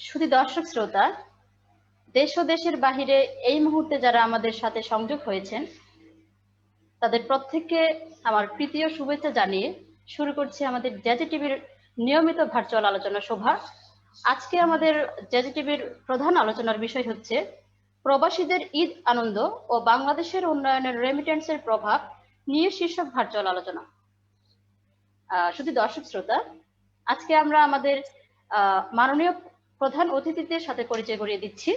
শুধু দর্শক শ্রোতা, দেশ ও দেশের বাহিরে এই মুহূর্তে যারা আমাদের সাথে সংযোগ হয়েছেন তাদের প্রত্যেককে আমার প্রীতি ও শুভেচ্ছা জানিয়ে শুরু করছি আমাদের জেজে টিভির নিয়মিত ভার্চুয়াল আলোচনা সভা। আজকে আমাদের জেজে টিভির প্রধান আলোচনার বিষয় হচ্ছে প্রবাসীদের ঈদ আনন্দ ও বাংলাদেশের উন্নয়নের রেমিটেন্সের প্রভাব নিয়ে শীর্ষক ভার্চুয়াল আলোচনা। শুধু দর্শক শ্রোতা, আজকে আমরা আমাদের মাননীয় প্রধান অতিথিদের সাথে পরিচয় করিয়ে দিচ্ছি।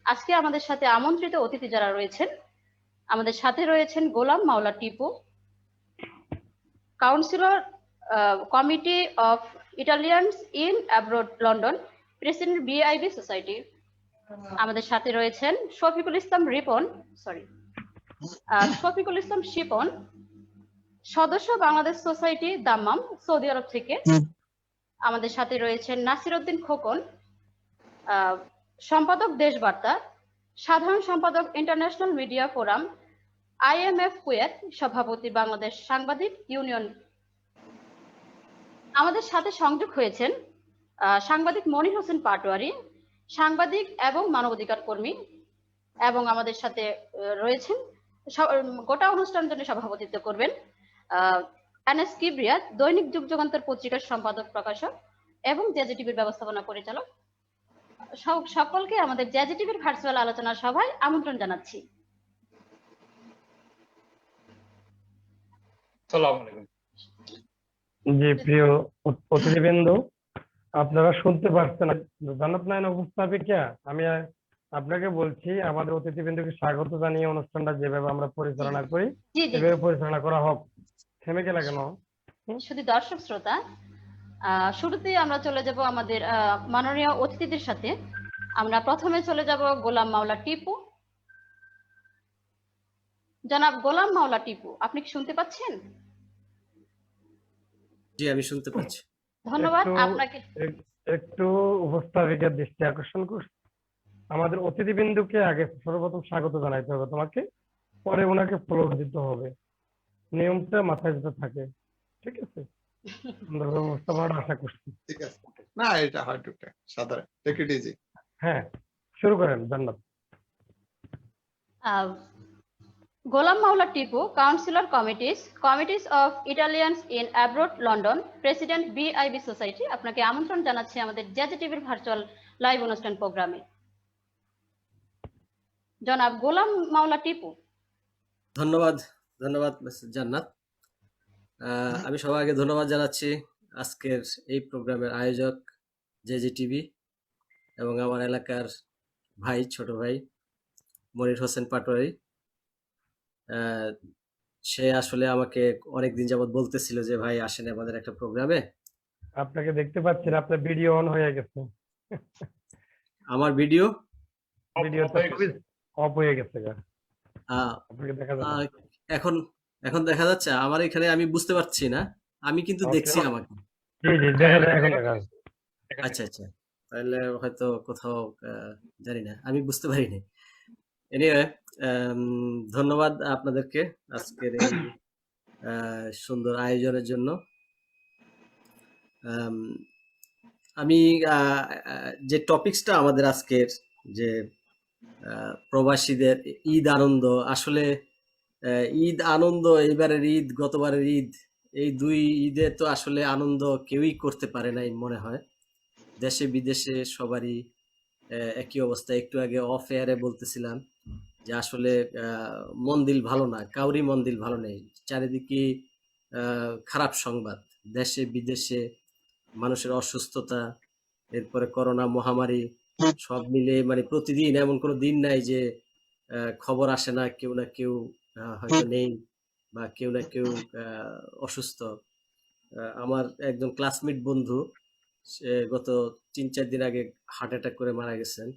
আজকে আমাদের সাথে আমন্ত্রিত অতিথি যারা রয়েছেন, আমাদের সাথে রয়েছেন Golam Mowla Tipu, councillor committee of Italians in abroad London, president BIB society. আমাদের সাথে রয়েছেন শফিকুল ইসলাম শিপন, সদস্য বাংলাদেশ সোসাইটি দাম্মাম, সৌদি আরব থেকে। আমাদের সাথে রয়েছেন নাসির উদ্দিন খোকন, সম্পাদক দেশবার্তা, সাধারণ সম্পাদক international media forum, IMF Kuwait, সভাপতি বাংলাদেশ সাংবাদিক ইউনিয়ন। আমাদের সাথে সংযোগ হয়েছেন সাংবাদিক মনির হোসেন পাটোয়ারি, সাংবাদিক এবং মানবাধিকার কর্মী, এবং আমাদের সাথে রয়েছেন গোটা অনুষ্ঠানের জন্য সভাপতিত্ব করবেন এনএস কিবরিয়া, দৈনিক যুগ যুগান্তর পত্রিকার সম্পাদক প্রকাশক এবং জেজে টিভির ব্যবস্থাপনা পরিচালক। সকলকে আমাদের জেজে টিভির ভার্চুয়াল আলোচনা সভায় আমন্ত্রণ জানাচ্ছি। জি, প্রিয় অতিথিবৃন্দ, আপনারা শুনতে পাচ্ছেন জান্নাত নাইন উপস্থাপিকা। আমি আপনাকে বলছি আমাদের অতিথিবৃন্দকে স্বাগত জানিয়ে অনুষ্ঠানটা যেভাবে আমরা পরিচালনা করি সেভাবে পরিচালনা করা হোক। থেমে গেল কেন? শুধু দর্শক শ্রোতা, শুরুতেই আমরা চলে যাব আমাদের মাননীয় অতিথিদের সাথে। আমরা প্রথমে চলে যাব গোলাম মাওলা টিপু। জনাব গোলাম মাওলা টিপু, আপনি কি শুনতে পাচ্ছেন? জি, আমি শুনতে পাচ্ছি। ধন্যবাদ আপনাকে। একটু উপস্থাপিকার দৃষ্টি আকর্ষণ করছি, আমাদের অতিথিবৃন্দকে আগে সর্বপ্রথম স্বাগত জানাইতে হবে তোমাকে, পরে ওনাকে ফ্লোর দিতে হবে। নিয়মটা মাথায় যেতে থাকে, ঠিক আছে? আশা করছি। ঠিক আছে, না এটা হয় টুকটাক সাধারণ, টেক ইট ইজি। হ্যাঁ, শুরু করেন Jannat. Golam Mowla Tipu, councillor committees of Italians in abroad London, president BIB society. আপনাকে আমন্ত্রণ জানাচ্ছি আমাদের জেজে টিভির ভার্চুয়াল লাইভ অনুষ্ঠান প্রোগ্রামে। জনাব গোলাম মাওলা টিপু। ধন্যবাদ জান্নাত। আমি সবার আগে ধন্যবাদ জানাচ্ছি আজকের এই প্রোগ্রামের আয়োজক জেজে টিভি এবং আমার এলাকার ভাই, ছোট ভাই মনির হোসেন পাটোয়ারি। সে আসলে আমাকে অনেকদিন যাবত বলতেছিল যে ভাই আসেন আমাদের একটা প্রোগ্রামে। আপনাকে দেখতে পাচ্ছি না, আপনার ভিডিও অন হয়ে গেছে। আমার ভিডিও অফ হয়ে গেছে। এখন দেখা যাচ্ছে আমার এখানে? আমি বুঝতে পারছি না, আমি কিন্তু দেখছি আমাকে। আচ্ছা, তাহলে হয়তো কোথাও জানি না, আমি বুঝতে পারিনি। এনিওয়ে, ধন্যবাদ আপনাদেরকে আজকের এই সুন্দর আয়োজনের জন্য। আমি যে টপিকসটা আমাদের আজকের, যে প্রবাসীদের ঈদ আনন্দ, আসলে ঈদ আনন্দ, এইবারের ঈদ, গতবারের ঈদ, এই দুই ঈদে তো আসলে আনন্দ কেউই করতে পারে নাই মনে হয়। দেশে বিদেশে সবারই একই অবস্থা। একটু আগে অফ এয়ারে বলতেছিলাম যে আসলে মন দিল ভালো না, কাউরি মন দিল ভালো নেই। চারিদিকে খারাপ সংবাদ, দেশে বিদেশে মানুষের অসুস্থতা, এরপরে করোনা মহামারী, সব মিলে মানে প্রতিদিন এমন কোনো দিন নাই যে খবর আসে না কেউ না কেউ হয়তো নেই বা কেউ না কেউ অসুস্থ। আমার একজন ক্লাসমেট বন্ধু, সে গত 3-4 দিন আগে হার্ট অ্যাটাক করে মারা গেছেন।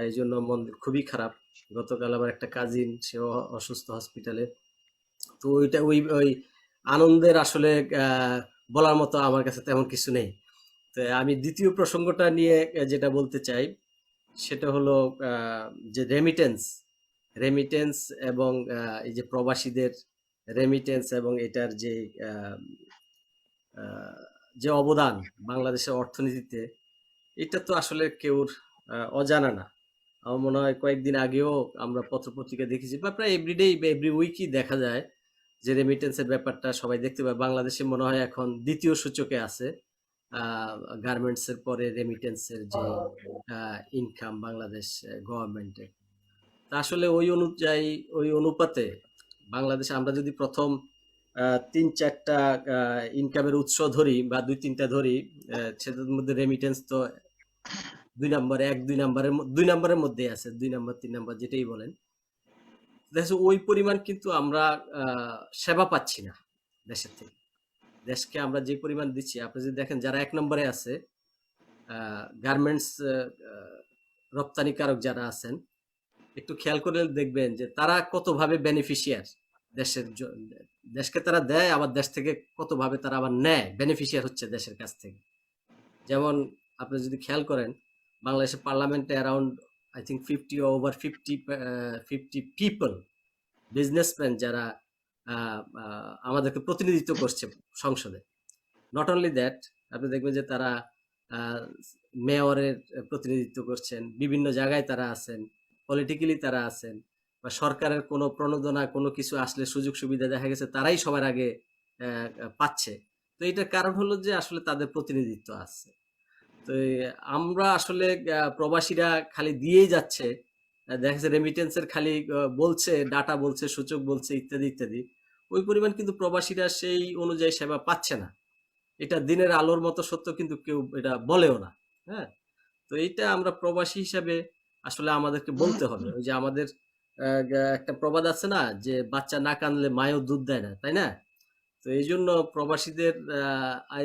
এই জন্য মন খুবই খারাপ। গতকাল আবার একটা কাজিন, সেও অসুস্থ হসপিটালে। তো ওই আনন্দের আসলে বলার মতো আমার কাছে তেমন কিছু নেই। তো আমি দ্বিতীয় প্রসঙ্গটা নিয়ে যেটা বলতে চাই সেটা হলো যে রেমিটেন্স এবং এই যে প্রবাসীদের রেমিটেন্স এবং এটার যে অবদান বাংলাদেশের অর্থনীতিতে, এটা তো আসলে কেউর অজানা না। আমার মনে হয় কয়েকদিন আগেও আমরা পত্রপত্রিকা দেখেছি বা প্রায় এভরিডে এভরি উইকই দেখা যায় যে রেমিটেন্সের ব্যাপারটা সবাই দেখতে পায়। বাংলাদেশে মনে হয় এখন দ্বিতীয় সূচকে আছে গার্মেন্টস এর পরে রেমিটেন্সের যে ইনকাম বাংলাদেশ গভর্নমেন্টের। তা আসলে ওই অনুযায়ী ওই অনুপাতে বাংলাদেশে আমরা যদি প্রথম ৩-৪টা ইনকামের উৎস ধরি বা ২-৩টা ধরি, সেটার মধ্যে রেমিটেন্স তো ২ নম্বরের মধ্যে আছে, ২ নম্বর ৩ নম্বর যেটাই বলেন। দেখা যাচ্ছে ওই পরিমাণ কিন্তু আমরা সেবা পাচ্ছি না দেশের থেকে। দেশকে আমরা যে পরিমাণ দিচ্ছি, আপনি যদি দেখেন যারা ১ নম্বরে আছে গার্মেন্টস রপ্তানিকারক যারা আছেন, একটু খেয়াল করে দেখবেন যে তারা কতভাবে বেনিফিশিয়ার দেশকে তারা দেয়, আবার দেশ থেকে কতভাবে তারা আবার নেয়, বেনিফিশিয়ার হচ্ছে দেশের কাছ থেকে। যেমন আপনি যদি খেয়াল করেন বাংলাদেশের পার্লামেন্টে around I think 50 people businessman যারা আমাদেরকে প্রতিনিধিত্ব করছে সংসদে। নট অনলি দ্যাট, আপনি দেখবেন যে তারা মেয়রের প্রতিনিধিত্ব করছেন, বিভিন্ন জায়গায় তারা আছেন, পলিটিক্যালি তারা আছেন, বা সরকারের কোনো প্রণোদনা কোনো কিছু আসলে সুযোগ সুবিধা দেখা গেছে তারাই সবার আগে পাচ্ছে। তো এটার কারণ হলো যে আসলে তাদের প্রতিনিধিত্ব আছে। তো আমরা আসলে প্রবাসীরা খালি দিয়েই যাচ্ছে, দেখা যাচ্ছে রেমিটেন্সের খালি বলছে, ডাটা বলছে, সূচক বলছে, ইত্যাদি ইত্যাদি। ওই পরিমাণ কিন্তু প্রবাসীরা সেই অনুযায়ী সেবা পাচ্ছে না। এটা দিনের আলোর মতো সত্য, কিন্তু কেউ এটা বলেও না। হ্যাঁ, তো এইটা আমরা প্রবাসী হিসাবে আসলে আমাদেরকে বলতে হবে। ওই যে আমাদের একটা প্রবাদ আছে না, যে বাচ্চা না কাঁদলে মায়েও দুধ দেয় না, তাই না? তো এই জন্য প্রবাসীদের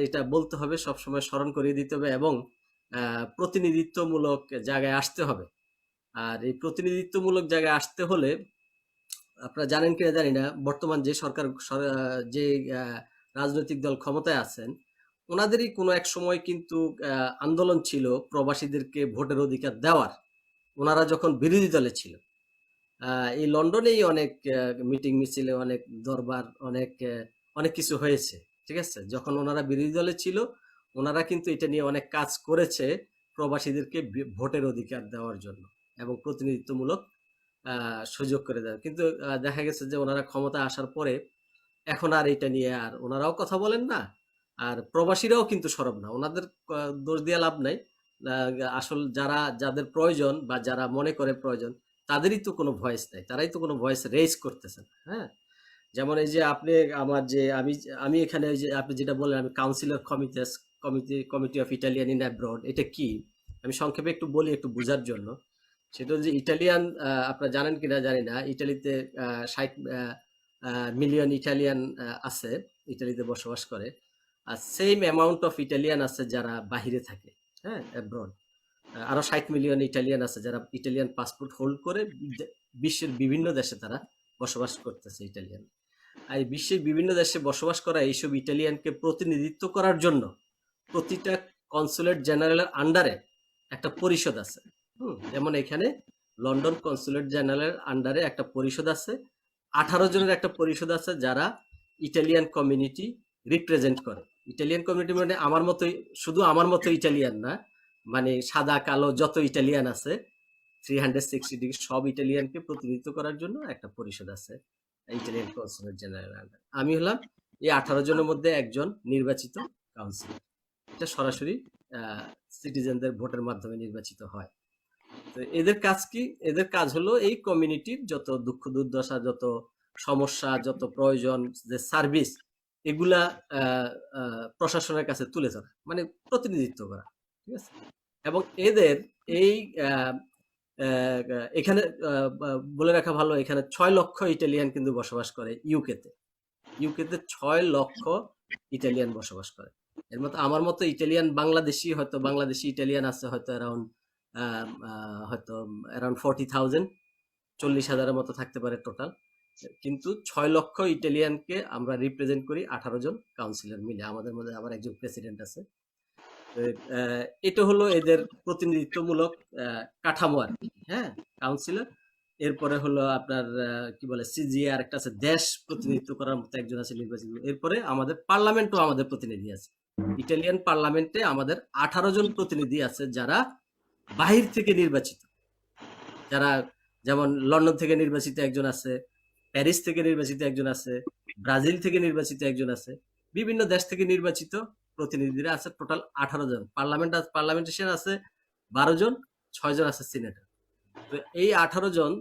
এটা বলতে হবে, সবসময় স্মরণ করিয়ে দিতে হবে, এবং প্রতিনিধিত্বমূলক জায়গায় আসতে হবে। আর এই প্রতিনিধিত্বমূলক জায়গায় আসতে হলে আপনারা জানেন কিনা জানি না, বর্তমান যে সরকার যে রাজনৈতিক দল ক্ষমতায় আছেন, ওনাদেরই কোনো এক সময় কিন্তু আন্দোলন ছিল প্রবাসীদেরকে ভোটের অধিকার দেওয়ার। ওনারা যখন বিরোধী দলে ছিল, এই লন্ডনেই অনেক মিটিং মিছিলে, অনেক দরবার, অনেক কিছু হয়েছে, ঠিক আছে? যখন ওনারা বিরোধী দলে ছিল, ওনারা কিন্তু এটা নিয়ে অনেক কাজ করেছে প্রবাসীদেরকে ভোটের অধিকার দেওয়ার জন্য এবং প্রতিনিধিত্বমূলক সুযোগ করে দেওয়ার। কিন্তু দেখা গেছে যে ওনারা ক্ষমতা আসার পরে এখন আর এটা নিয়ে আর ওনারাও কথা বলেন না, আর প্রবাসীরাও কিন্তু সরব না। ওনাদের দোষ দিয়ে লাভ নাই। আসল যাদের প্রয়োজন বা যারা মনে করে প্রয়োজন, তাদেরই তো কোনো ভয়েস নাই, তারাই তো কোনো ভয়েস রেজ করতেছেন। হ্যাঁ, যেমন এই যে আপনি আমার যে আমি এখানে যে আপনি যেটা বললেন, আমি councillor committee of Italian in abroad, এটা কি আমি সংক্ষেপে একটু বলি একটু বোঝার জন্য। সেটা যে ইটালিয়ান, আপনারা জানেন কিনা জানি না, ইটালিতে 60 মিলিয়ন ইটালিয়ান আছে, ইটালিতে বসবাস করে। আর সেম অ্যামাউন্ট অফ ইটালিয়ান আছে যারা বাহিরে থাকে, হ্যাঁ, অ্যাব্রড। আরো 60 মিলিয়ন ইটালিয়ান আছে যারা ইটালিয়ান পাসপোর্ট হোল্ড করে বিশ্বের বিভিন্ন দেশে তারা বসবাস করতেছে ইটালিয়ান। আর বিশ্বের বিভিন্ন দেশে বসবাস করা এইসব ইটালিয়ানকে প্রতিনিধিত্ব করার জন্য প্রতিটা কনসুলেট জেনারেলের আন্ডারে একটা পরিষদ আছে। যেমন এখানে লন্ডন কনসুলেট জেনারেলের আন্ডারে একটা পরিষদ আছে, 18 জনের একটা পরিষদ আছে যারা ইটালিয়ান কমিউনিটি রিপ্রেজেন্ট করে। ইটালিয়ান কমিউনিটি মানে আমার মতোই, শুধু আমার মতো ইটালিয়ান না, মানে সাদা কালো যত ইটালিয়ান আছে 360 ডিগ্রি সব ইটালিয়ানকে প্রতিনিধিত্ব করার জন্য একটা পরিষদ আছে ইটালিয়ান কনসুলেট জেনারেল আন্ডার। আমি হলাম এই 18 জনের মধ্যে একজন নির্বাচিত কাউন্সিলর। এটা সরাসরি সিটিজেনদের ভোটের মাধ্যমে নির্বাচিত হয়। তো এদের কাজ কি? এদের কাজ হলো এই কমিউনিটির যত দুঃখ দুর্দশা, যত সমস্যা, যত প্রয়োজন, যে সার্ভিস, এগুলা প্রশাসনের কাছে তুলে ধরা, মানে প্রতিনিধিত্ব করা, ঠিক আছে? এবং এদের এই এখানে বলে রাখা ভালো, এখানে 6 লক্ষ ইটালিয়ান কিন্তু বসবাস করে ইউকেতে। 6 লক্ষ ইটালিয়ান বসবাস করে। এর মতো আমার মতো ইটালিয়ান বাংলাদেশি ইটালিয়ান আছে হয়তো অ্যারাউন্ড 40,000, 40,000-এর মতো থাকতে পারে টোটাল। কিন্তু 6 লক্ষ ইটালিয়ানকে আমরা রিপ্রেজেন্ট করি 18 জন কাউন্সিলর মিলে। আমাদের মধ্যে আবার একজন প্রেসিডেন্ট আছে। এটা হলো এদের প্রতিনিধিত্বমূলক কাঠামো আর কি। হ্যাঁ, কাউন্সিলর। এরপরে হলো আপনার কি বলে সিজিআর একটা আছে, দেশ প্রতিনিধিত্ব করার মতো একজন আছে নির্বাচিত। এরপরে আমাদের পার্লামেন্টও আমাদের প্রতিনিধি আছে। ইটালিয়ান পার্লামেন্টে আমাদের 18 জন প্রতিনিধি আছে যারা বাহির থেকে নির্বাচিত, যারা যেমন লন্ডন থেকে নির্বাচিত একজন আছে, প্যারিস থেকে নির্বাচিত একজন আছে, ব্রাজিল থেকে নির্বাচিত একজন আছে, বিভিন্ন দেশ থেকে নির্বাচিত প্রতিনিধিরা আছে টোটাল 18 জন। পার্লামেন্টেশন আছে 12 জন, 6 জন আছে সিনেটর। তো এই 18 জন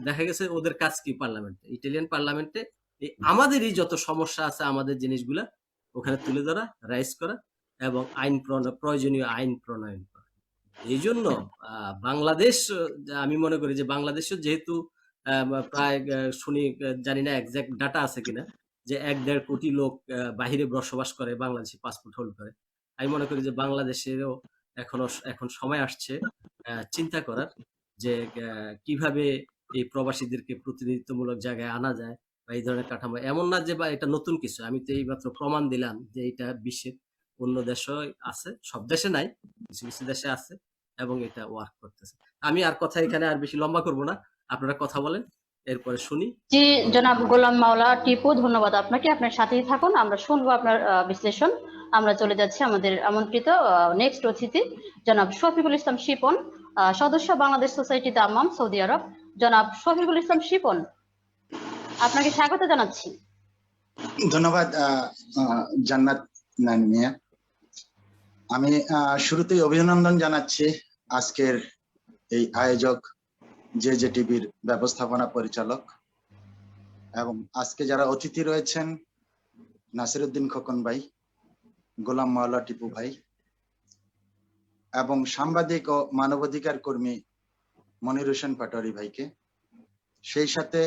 দেখা গেছে ওদের কাজ কি পার্লামেন্টে, ইটালিয়ান পার্লামেন্টে এই আমাদেরই যত সমস্যা আছে আমাদের জিনিসগুলা ওখানে তুলে ধরা, রাইজ করা এবং প্রয়োজনীয় আইন প্রণয়ন করা। এই জন্য বাংলাদেশ, আমি মনে করি যে বাংলাদেশও যেহেতু প্রায় শুনি, জানি না এক্সাক্ট ডাটা আছে কিনা, যে 1-1.5 কোটি লোক বাহিরে বসবাস করে, বাংলাদেশি পাসপোর্ট হোল্ড করে। আমি মনে করি যে বাংলাদেশেরও এখন সময় আসছে চিন্তা করার যে কিভাবে এই প্রবাসীদেরকে প্রতিনিধিত্বমূলক জায়গায় আনা যায় বা এই ধরনের কাঠামো। এমন না যে বা এটা নতুন কিছু, আমি তো এইমাত্র প্রমাণ দিলাম যে এটা বিশ্বের অন্য দেশে আছে, সব দেশে নাই, কিছু কিছু দেশে আছে এবং এটা ওয়ার্ক করতেছে। আমি আর কথা এখানে আর বেশি লম্বা করব না, আপনারা কথা বলেন, এরপরে শুনি। জি জনাব গোলাম মাওলা টিপু, ধন্যবাদ আপনাকে। আপনার সাথেই থাকুন, আমরা শুনবো আপনার বিশ্লেষণ। আমরা চলে যাচ্ছি আমাদের আমন্ত্রিত নেক্সট অতিথি জনাব শফিকুল ইসলাম শিপন, সদস্য বাংলাদেশ সোসাইটি দাম্মাম, সৌদি আরব। জনাব শফিকুল ইসলাম শিপন, আপনাকে স্বাগত জানাচ্ছি। ধন্যবাদ জান্নাত নানি মিয়া। আমি শুরুতেই অভিনন্দন জানাচ্ছি আজকের এই আয়োজক জে টিভির ব্যবস্থাপনা পরিচালক এবং আজকে যারা অতিথি রয়েছেন নাসিরউদ্দিন খোকন ভাই, গোলাম মাওলা টিপু ভাই এবং সাংবাদিক ও মানবাধিকার কর্মী মনির হোসেন পাটোয়ারি ভাইকে, সেই সাথে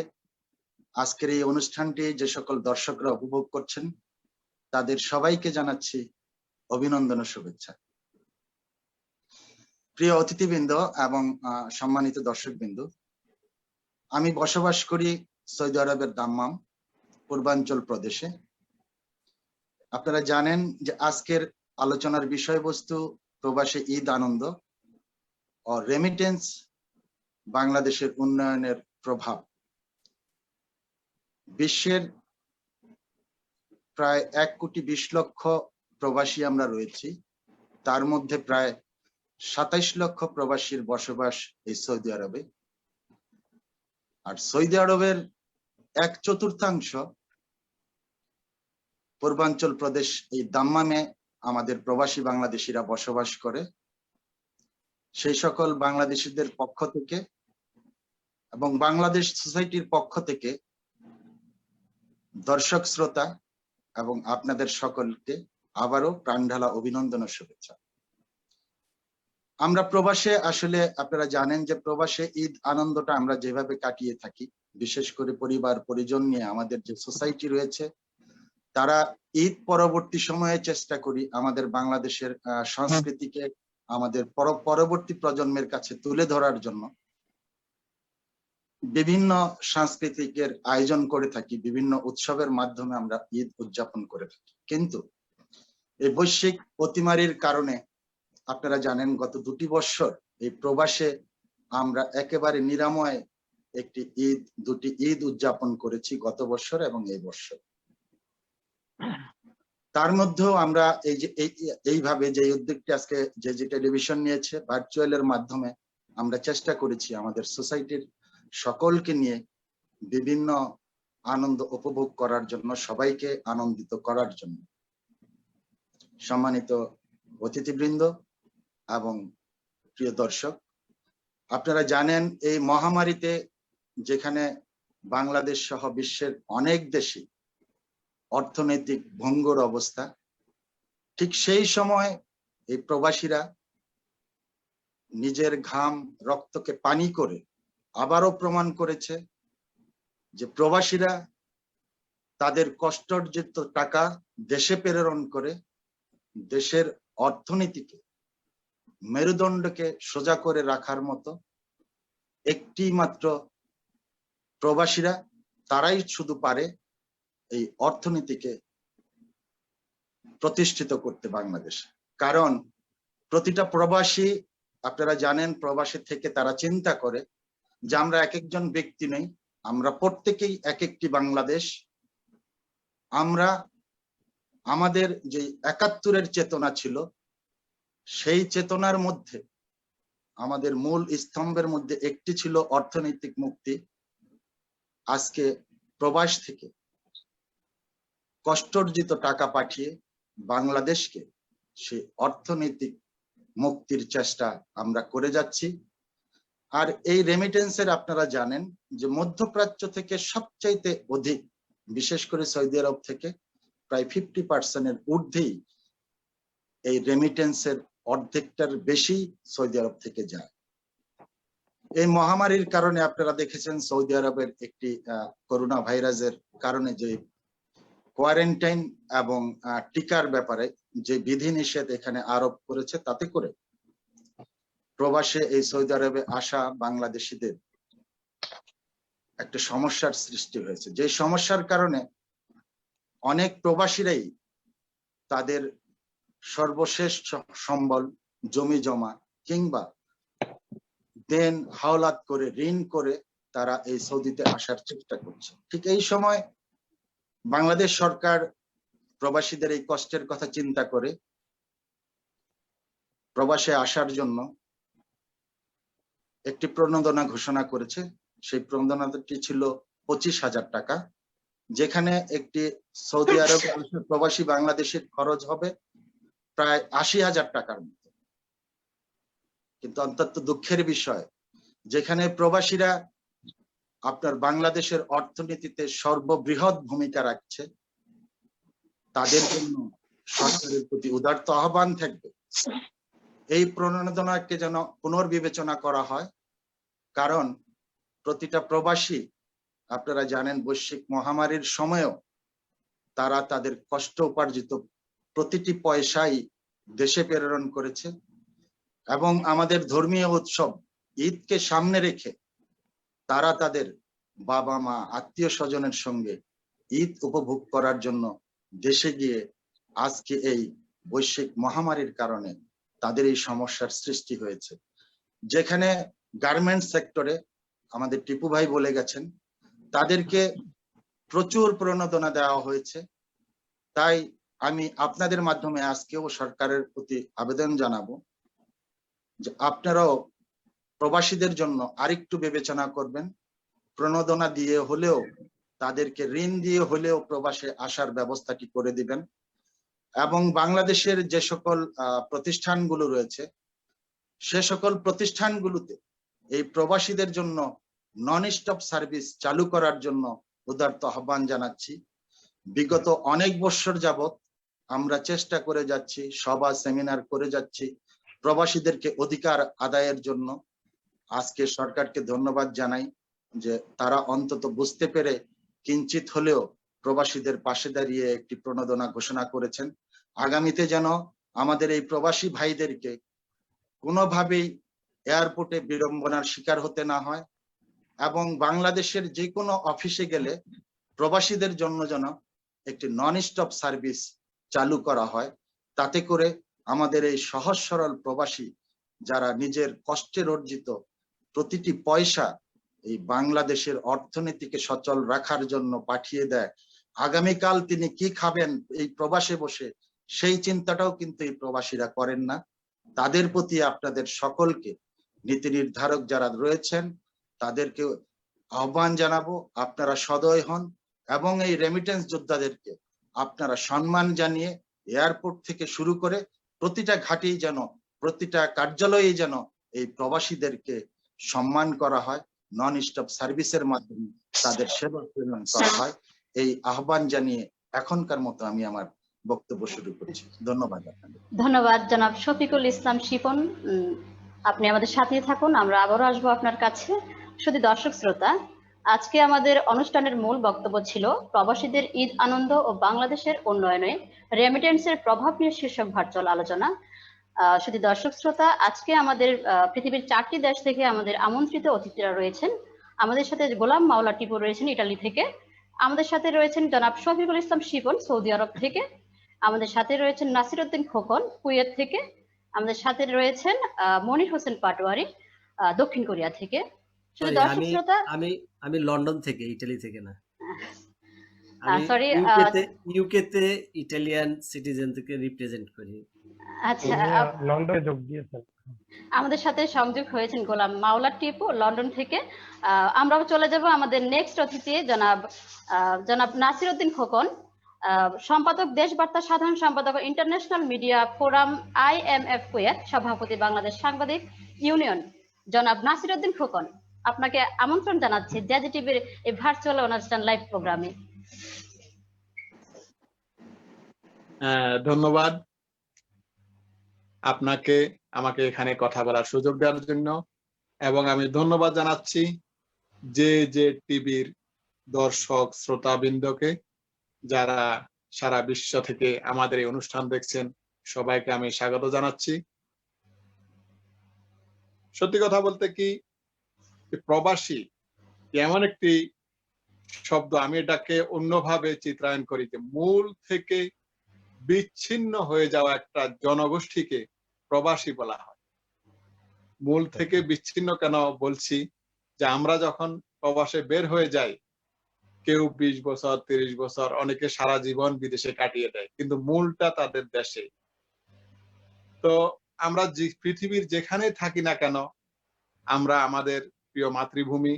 আজকের এই অনুষ্ঠানটি যে সকল দর্শকরা উপভোগ করছেন তাদের সবাইকে জানাচ্ছি অভিনন্দন ও শুভেচ্ছা। প্রিয় অতিথিবৃন্দ এবং সম্মানিত দর্শকবৃন্দ, আমি বসবাস করি সৌদি আরবের দাম্মাম পূর্বাঞ্চল প্রদেশে। আপনারা জানেন যে আজকের আলোচনার বিষয়বস্তু প্রবাসী ঈদ আনন্দ ও রেমিটেন্স বাংলাদেশের উন্নয়নের প্রভাব। বিশ্বের প্রায় 1,20,00,000 প্রবাসী আমরা রয়েছি, তার মধ্যে প্রায় 27 লক্ষ প্রবাসীর বসবাস এই সৌদি আরবে। আর সৌদি আরবের 1/4 পূর্বাঞ্চল প্রদেশ এই দাম্মামে আমাদের প্রবাসী বাংলাদেশিরা বসবাস করে। সেই সকল বাংলাদেশিদের পক্ষ থেকে এবং বাংলাদেশ সোসাইটির পক্ষ থেকে দর্শক শ্রোতা এবং আপনাদের সকলকে আবারও প্রাণঢালা অভিনন্দন ও শুভেচ্ছা। আমরা প্রবাসে আসলে আপনারা জানেন যে প্রবাসে ঈদ আনন্দটা আমরা যেভাবে কাটিয়ে থাকি, বিশেষ করে পরিবার পরিজন নিয়ে আমাদের যে সোসাইটি রয়েছে, তারা ঈদ পরবর্তী সময়ে চেষ্টা করি আমাদের বাংলাদেশের সংস্কৃতিকে আমাদের পরবর্তী প্রজন্মের কাছে তুলে ধরার জন্য বিভিন্ন সাংস্কৃতিকের আয়োজন করে থাকি, বিভিন্ন উৎসবের মাধ্যমে আমরা ঈদ উদযাপন করে থাকি। কিন্তু এই বৈশ্বিক অতিমারির কারণে আপনারা জানেন গত 2 বছর এই প্রবাসে আমরা একেবারে নিরাময় একটি ঈদ, 2টি ঈদ উদযাপন করেছি গত বছর এবং এই বছর। তার মধ্যেও আমরা এই যে এইভাবে যে উদ্যোগটি আজকে যে টেলিভিশন নিয়েছে ভার্চুয়ালের মাধ্যমে আমরা চেষ্টা করেছি আমাদের সোসাইটির সকলকে নিয়ে বিভিন্ন আনন্দ উপভোগ করার জন্য, সবাইকে আনন্দিত করার জন্য। সম্মানিত অতিথিবৃন্দ এবং প্রিয় দর্শক, আপনারা জানেন এই মহামারীতে যেখানে বাংলাদেশ সহ বিশ্বের অনেক দেশে অর্থনৈতিক ভঙ্গুর অবস্থা, ঠিক সেই সময় এই প্রবাসীরা নিজের ঘাম রক্তকে পানি করে আবারও প্রমাণ করেছে যে প্রবাসীরা তাদের কষ্টার্জিত টাকা দেশে প্রেরণ করে দেশের অর্থনীতিকে, মেরুদণ্ডকে সোজা করে রাখার মতো একটি মাত্র প্রবাসীরা, তারাই শুধু পারে এই অর্থনীতিকে প্রতিষ্ঠিত করতে বাংলাদেশে। কারণ প্রতিটা প্রবাসী, আপনারা জানেন, প্রবাসী থেকে তারা চিন্তা করে যে আমরা এক একজন ব্যক্তি নই, আমরা প্রত্যেকেই এক একটি বাংলাদেশ। আমরা আমাদের যে ৭১-এর চেতনা ছিল, সেই চেতনার মধ্যে আমাদের মূল স্তম্ভের মধ্যে একটি ছিল অর্থনৈতিক মুক্তি। আজকে প্রবাস থেকে কষ্টার্জিত টাকা পাঠিয়ে বাংলাদেশকে সেই অর্থনৈতিক মুক্তির চেষ্টা আমরা করে যাচ্ছি। আর এই রেমিটেন্সের আপনারা জানেন যে মধ্যপ্রাচ্য থেকে সবচাইতে অধিক, বিশেষ করে সৌদি আরব থেকে প্রায় 50% ঊর্ধ্বেই এই রেমিটেন্সের অর্ধেকটার বেশি সৌদি আরব থেকে যায়। এই মহামারীর কারণে আপনারা দেখেছেন সৌদি আরবের একটি করোনা ভাইরাসের কারণে যে কোয়ারেন্টাইন এবং টিকার ব্যাপারে যে বিধিনিষেধ এখানে আরোপ করেছে, তাতে করে প্রবাসে এই সৌদি আরবে আসা বাংলাদেশিদের একটা সমস্যার সৃষ্টি হয়েছে। যে সমস্যার কারণে অনেক প্রবাসীরাই তাদের সর্বশেষ সম্বল, জমি জমা কিংবা দেন হাওলাত করে, ঋণ করে তারা এই সৌদিতে আসার চেষ্টা করছে। ঠিক এই সময় বাংলাদেশ সরকার প্রবাসীদের এই কষ্টের কথা চিন্তা করে প্রবাসে আসার জন্য একটি প্রণোদনা ঘোষণা করেছে। সেই প্রণোদনাটি ছিল 25,000 টাকা, যেখানে একটি সৌদি আরব প্রবাসী বাংলাদেশের খরচ হবে প্রায় 80,000 টাকার মতো। কিন্তু অত্যন্ত দুঃখের বিষয়, যেখানে প্রবাসীরা আপনার বাংলাদেশের অর্থনীতিতে সর্ববৃহৎ ভূমিকা রাখছে, তাদের জন্য সরকারের প্রতি উদারত আহ্বান থাকবে এই প্রণোদনাকে যেন পুনর্বিবেচনা করা হয়। কারণ প্রতিটা প্রবাসী, আপনারা জানেন, বৈশ্বিক মহামারীর সময়ও তারা তাদের কষ্ট উপার্জিত প্রতিটি পয়সাই দেশে প্রেরণ করেছে। এবং আমাদের ধর্মীয় উৎসব ঈদকে সামনে রেখে তারা তাদের বাবা মা, আত্মীয় স্বজনের সঙ্গে ঈদ উপভোগ করার জন্য দেশে গিয়ে আজকে এই বৈশ্বিক মহামারীর কারণে তাদের এই সমস্যার সৃষ্টি হয়েছে। যেখানে গার্মেন্টস সেক্টরে আমাদের টিপু ভাই বলে গেছেন, তাদেরকে প্রচুর প্রণোদনা দেওয়া হয়েছে। তাই আমি আপনাদের মাধ্যমে আজকেও সরকারের প্রতি আবেদন জানাবো যে আপনারাও প্রবাসীদের জন্য আরেকটু বিবেচনা করবেন। প্রণোদনা দিয়ে হলেও, তাদেরকে ঋণ দিয়ে হলেও প্রবাসে আসার ব্যবস্থাটি করে দিবেন। এবং বাংলাদেশের যে সকল প্রতিষ্ঠানগুলো রয়েছে, সে সকল প্রতিষ্ঠানগুলোতে এই প্রবাসীদের জন্য নন স্টপ সার্ভিস চালু করার জন্য উদারত আহ্বান জানাচ্ছি। বিগত অনেক বছর যাবত আমরা চেষ্টা করে যাচ্ছি, সভা সেমিনার করে যাচ্ছি প্রবাসীদেরকে অধিকার আদায়ের জন্য। আজকে সরকারকে ধন্যবাদ জানাই যে তারা অন্তত বুঝতে পেরে কিঞ্চিত হলেও প্রবাসীদের পাশে দাঁড়িয়ে একটি প্রণোদনা ঘোষণা করেছেন। আগামীতে যেন আমাদের এই প্রবাসী ভাইদেরকে কোনোভাবেই এয়ারপোর্টে বিড়ম্বনার শিকার হতে না হয়, এবং বাংলাদেশের যে কোনো অফিসে গেলে প্রবাসীদের জন্য যেন একটি নন স্টপ সার্ভিস চালু করা হয়। তাতে করে আমাদের এই সহজ সরল প্রবাসী যারা নিজের কষ্টের অর্জিত প্রতিটি পয়সা এই বাংলাদেশের অর্থনীতিকে সচল রাখার জন্য পাঠিয়ে দেয়, আগামীকাল তিনি কি খাবেন এই প্রবাসে বসে, সেই চিন্তাটাও কিন্তু এই প্রবাসীরা করেন না। তাদের প্রতি আপনাদের সকলকে, নীতি নির্ধারক যারা রয়েছেন, তাদেরকে আহ্বান জানাবো আপনারা সদয় হন এবং এই রেমিটেন্স যোদ্ধাদেরকে আপনারা সম্মান জানিয়ে এয়ারপোর্ট থেকে শুরু করে প্রতিটা ঘাটেই যেন, প্রতিটা কার্যালয়ে যেন এই প্রবাসীদেরকে সম্মান করা হয়, নন স্টপ সার্ভিসের মাধ্যমে তাদের সেবা প্রদান করা হয়। এই আহ্বান জানিয়ে এখনকার মতো আমি আমার বক্তব্য শুরু করছি। ধন্যবাদ আপনাদের। ধন্যবাদ জনাব শফিকুল ইসলাম শিপন। আপনি আমাদের সাথে থাকুন, আমরা আবারও আসবো আপনার কাছে। শুধু দর্শক শ্রোতা, আজকে আমাদের অনুষ্ঠানের মূল বক্তব্য ছিল প্রবাসীদের ঈদ আনন্দ ও বাংলাদেশের উন্নয়নে রেমিটেন্সের প্রভাব নিয়ে শীর্ষক ভার্চুয়াল আলোচনা। শুধু দর্শক শ্রোতা, আজকে আমাদের পৃথিবীর 4টি দেশ থেকে আমাদের আমন্ত্রিত অতিথিরা রয়েছেন। আমাদের সাথে গোলাম মাওলা টিপু রয়েছেন ইটালি থেকে, আমাদের সাথে রয়েছেন জনাব শফিকুল ইসলাম শিপন সৌদি আরব থেকে, আমাদের সাথে রয়েছেন নাসির উদ্দিন খোকন কুয়েত থেকে, আমাদের সাথে রয়েছেন মনির হোসেন পাটোয়ারি দক্ষিণ কোরিয়া থেকে। শুধু দর্শক শ্রোতা, আমি লন্ডন থেকে, ইটালি থেকে না। আমি সরি, ইউকেতে ইটালিয়ান সিটিজেনদেরকে রিপ্রেজেন্ট করি। আচ্ছা, উনি লন্ডনে যোগ দিয়েছেন। আমাদের সাথে সংযোগ হয়েছেন গোলাম মাওলা টিপু লন্ডন থেকে। আমরাও চলে যাব আমাদের নেক্সট অতিথি জনাব নাসির উদ্দিন খোকন, সম্পাদক দেশবার্তা, সাধারণ সম্পাদক international media forum IMF Kuwait, সভাপতি বাংলাদেশ সাংবাদিক ইউনিয়ন, জনাব নাসির উদ্দিন খোকন। আপনাকে আমন্ত্রণ জানাচ্ছি জ্যাজি টিভির এই ভার্চুয়াল অনুষ্ঠান লাইভ প্রোগ্রামে। ধন্যবাদ আপনাকে আমাকে এখানে কথা বলার সুযোগ দেওয়ার জন্য, এবং আমি ধন্যবাদ জানাচ্ছি যে টিভির দর্শক শ্রোতাবৃন্দকে, যারা সারা বিশ্ব থেকে আমাদের এই অনুষ্ঠান দেখছেন। সবাইকে আমি স্বাগত জানাচ্ছি। সত্যি কথা বলতে কি, প্রবাসী এমন একটি শব্দ, আমি এটাকে অন্যভাবে চিত্রায়ন করি যে মূল থেকে বিচ্ছিন্ন হয়ে যাওয়া একটা জনগোষ্ঠীকে প্রবাসী বলা হয়। মূল থেকে বিচ্ছিন্ন কেন বলছি, যে আমরা যখন প্রবাসে বের হয়ে যাই, কেউ 20 বছর 30 বছর, অনেকে সারা জীবন বিদেশে কাটিয়ে দেয়, কিন্তু মূলটা তাদের দেশে। তো আমরা পৃথিবীর যেখানে থাকি না কেন, আমরা আমাদের প্রিয় মাতৃভূমি,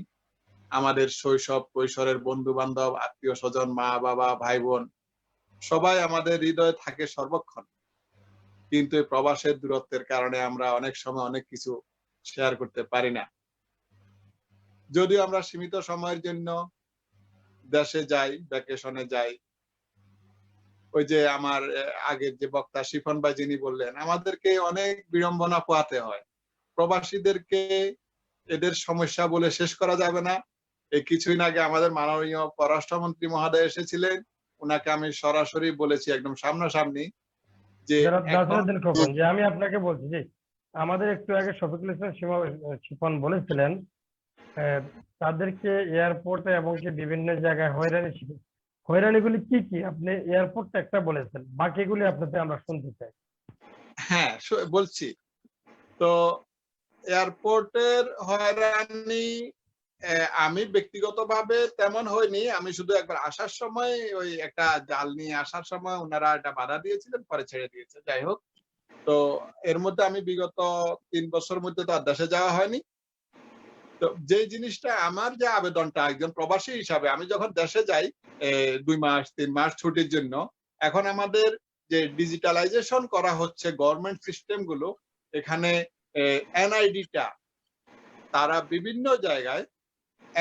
আমাদের শৈশব কৈশোরের বন্ধু বান্ধব, আত্মীয় স্বজন, মা বাবা, ভাই বোন, সবাই আমাদের হৃদয়ে থাকে সর্বক্ষণ। কিন্তু এই প্রবাসের দূরত্বের কারণে আমরা অনেক সময় অনেক কিছু শেয়ার করতে পারি না। যদিও আমরা সীমিত সময়ের জন্য দেশে যাই, ভ্যাকেশনে যাই, ওই যে আমার আগের যে বক্তা শিফন ভাই যিনি বললেন, আমাদেরকে অনেক বিড়ম্বনা পোহাতে হয়। প্রবাসীদেরকে এদের সমস্যা বলে শেষ করা যাবে না। এই কিছুদিন আগে আমাদের মাননীয় পররাষ্ট্রমন্ত্রী মহোদয় এসেছিলেন, ওনাকে আমি সরাসরি বলেছি একদম সামনাসামনি যে নাসিরউদ্দিন খোকন, যে আমি আপনাকে বলছি যে আমাদের একটু আগে শফিকুল ইসলাম শিপন বলেছিলেন তাদেরকে এয়ারপোর্টে এবং কি বিভিন্ন জায়গায় হয়রানিগুলি কি কি, আপনি এয়ারপোর্টটা একটা বলেছেন, বাকিগুলি আপনাদের আমরা শুনতে চাই। হ্যাঁ বলছি। তো এয়ারপোর্টের হয়রানি আমি ব্যক্তিগতভাবে তেমন হয়নি। আমি শুধু একবার আসার সময় ওই একটা জাল নিয়ে আসার সময় ওনারা এটা বাধা দিয়েছিলেন, পরে ছেড়ে দিয়েছে। যাই হোক, তো এর মধ্যে আমি বিগত 3 বছর মধ্যে তো আর দেশে যাওয়া হয়নি। তো যে জিনিসটা আমার, যে আবেদনটা একজন প্রবাসী হিসাবে, আমি যখন দেশে যাই 2 মাস 3 মাস ছুটির জন্য, এখন আমাদের যে ডিজিটালাইজেশন করা হচ্ছে গভর্নমেন্ট সিস্টেম গুলো, এখানে এনআইডিটা তারা বিভিন্ন জায়গায়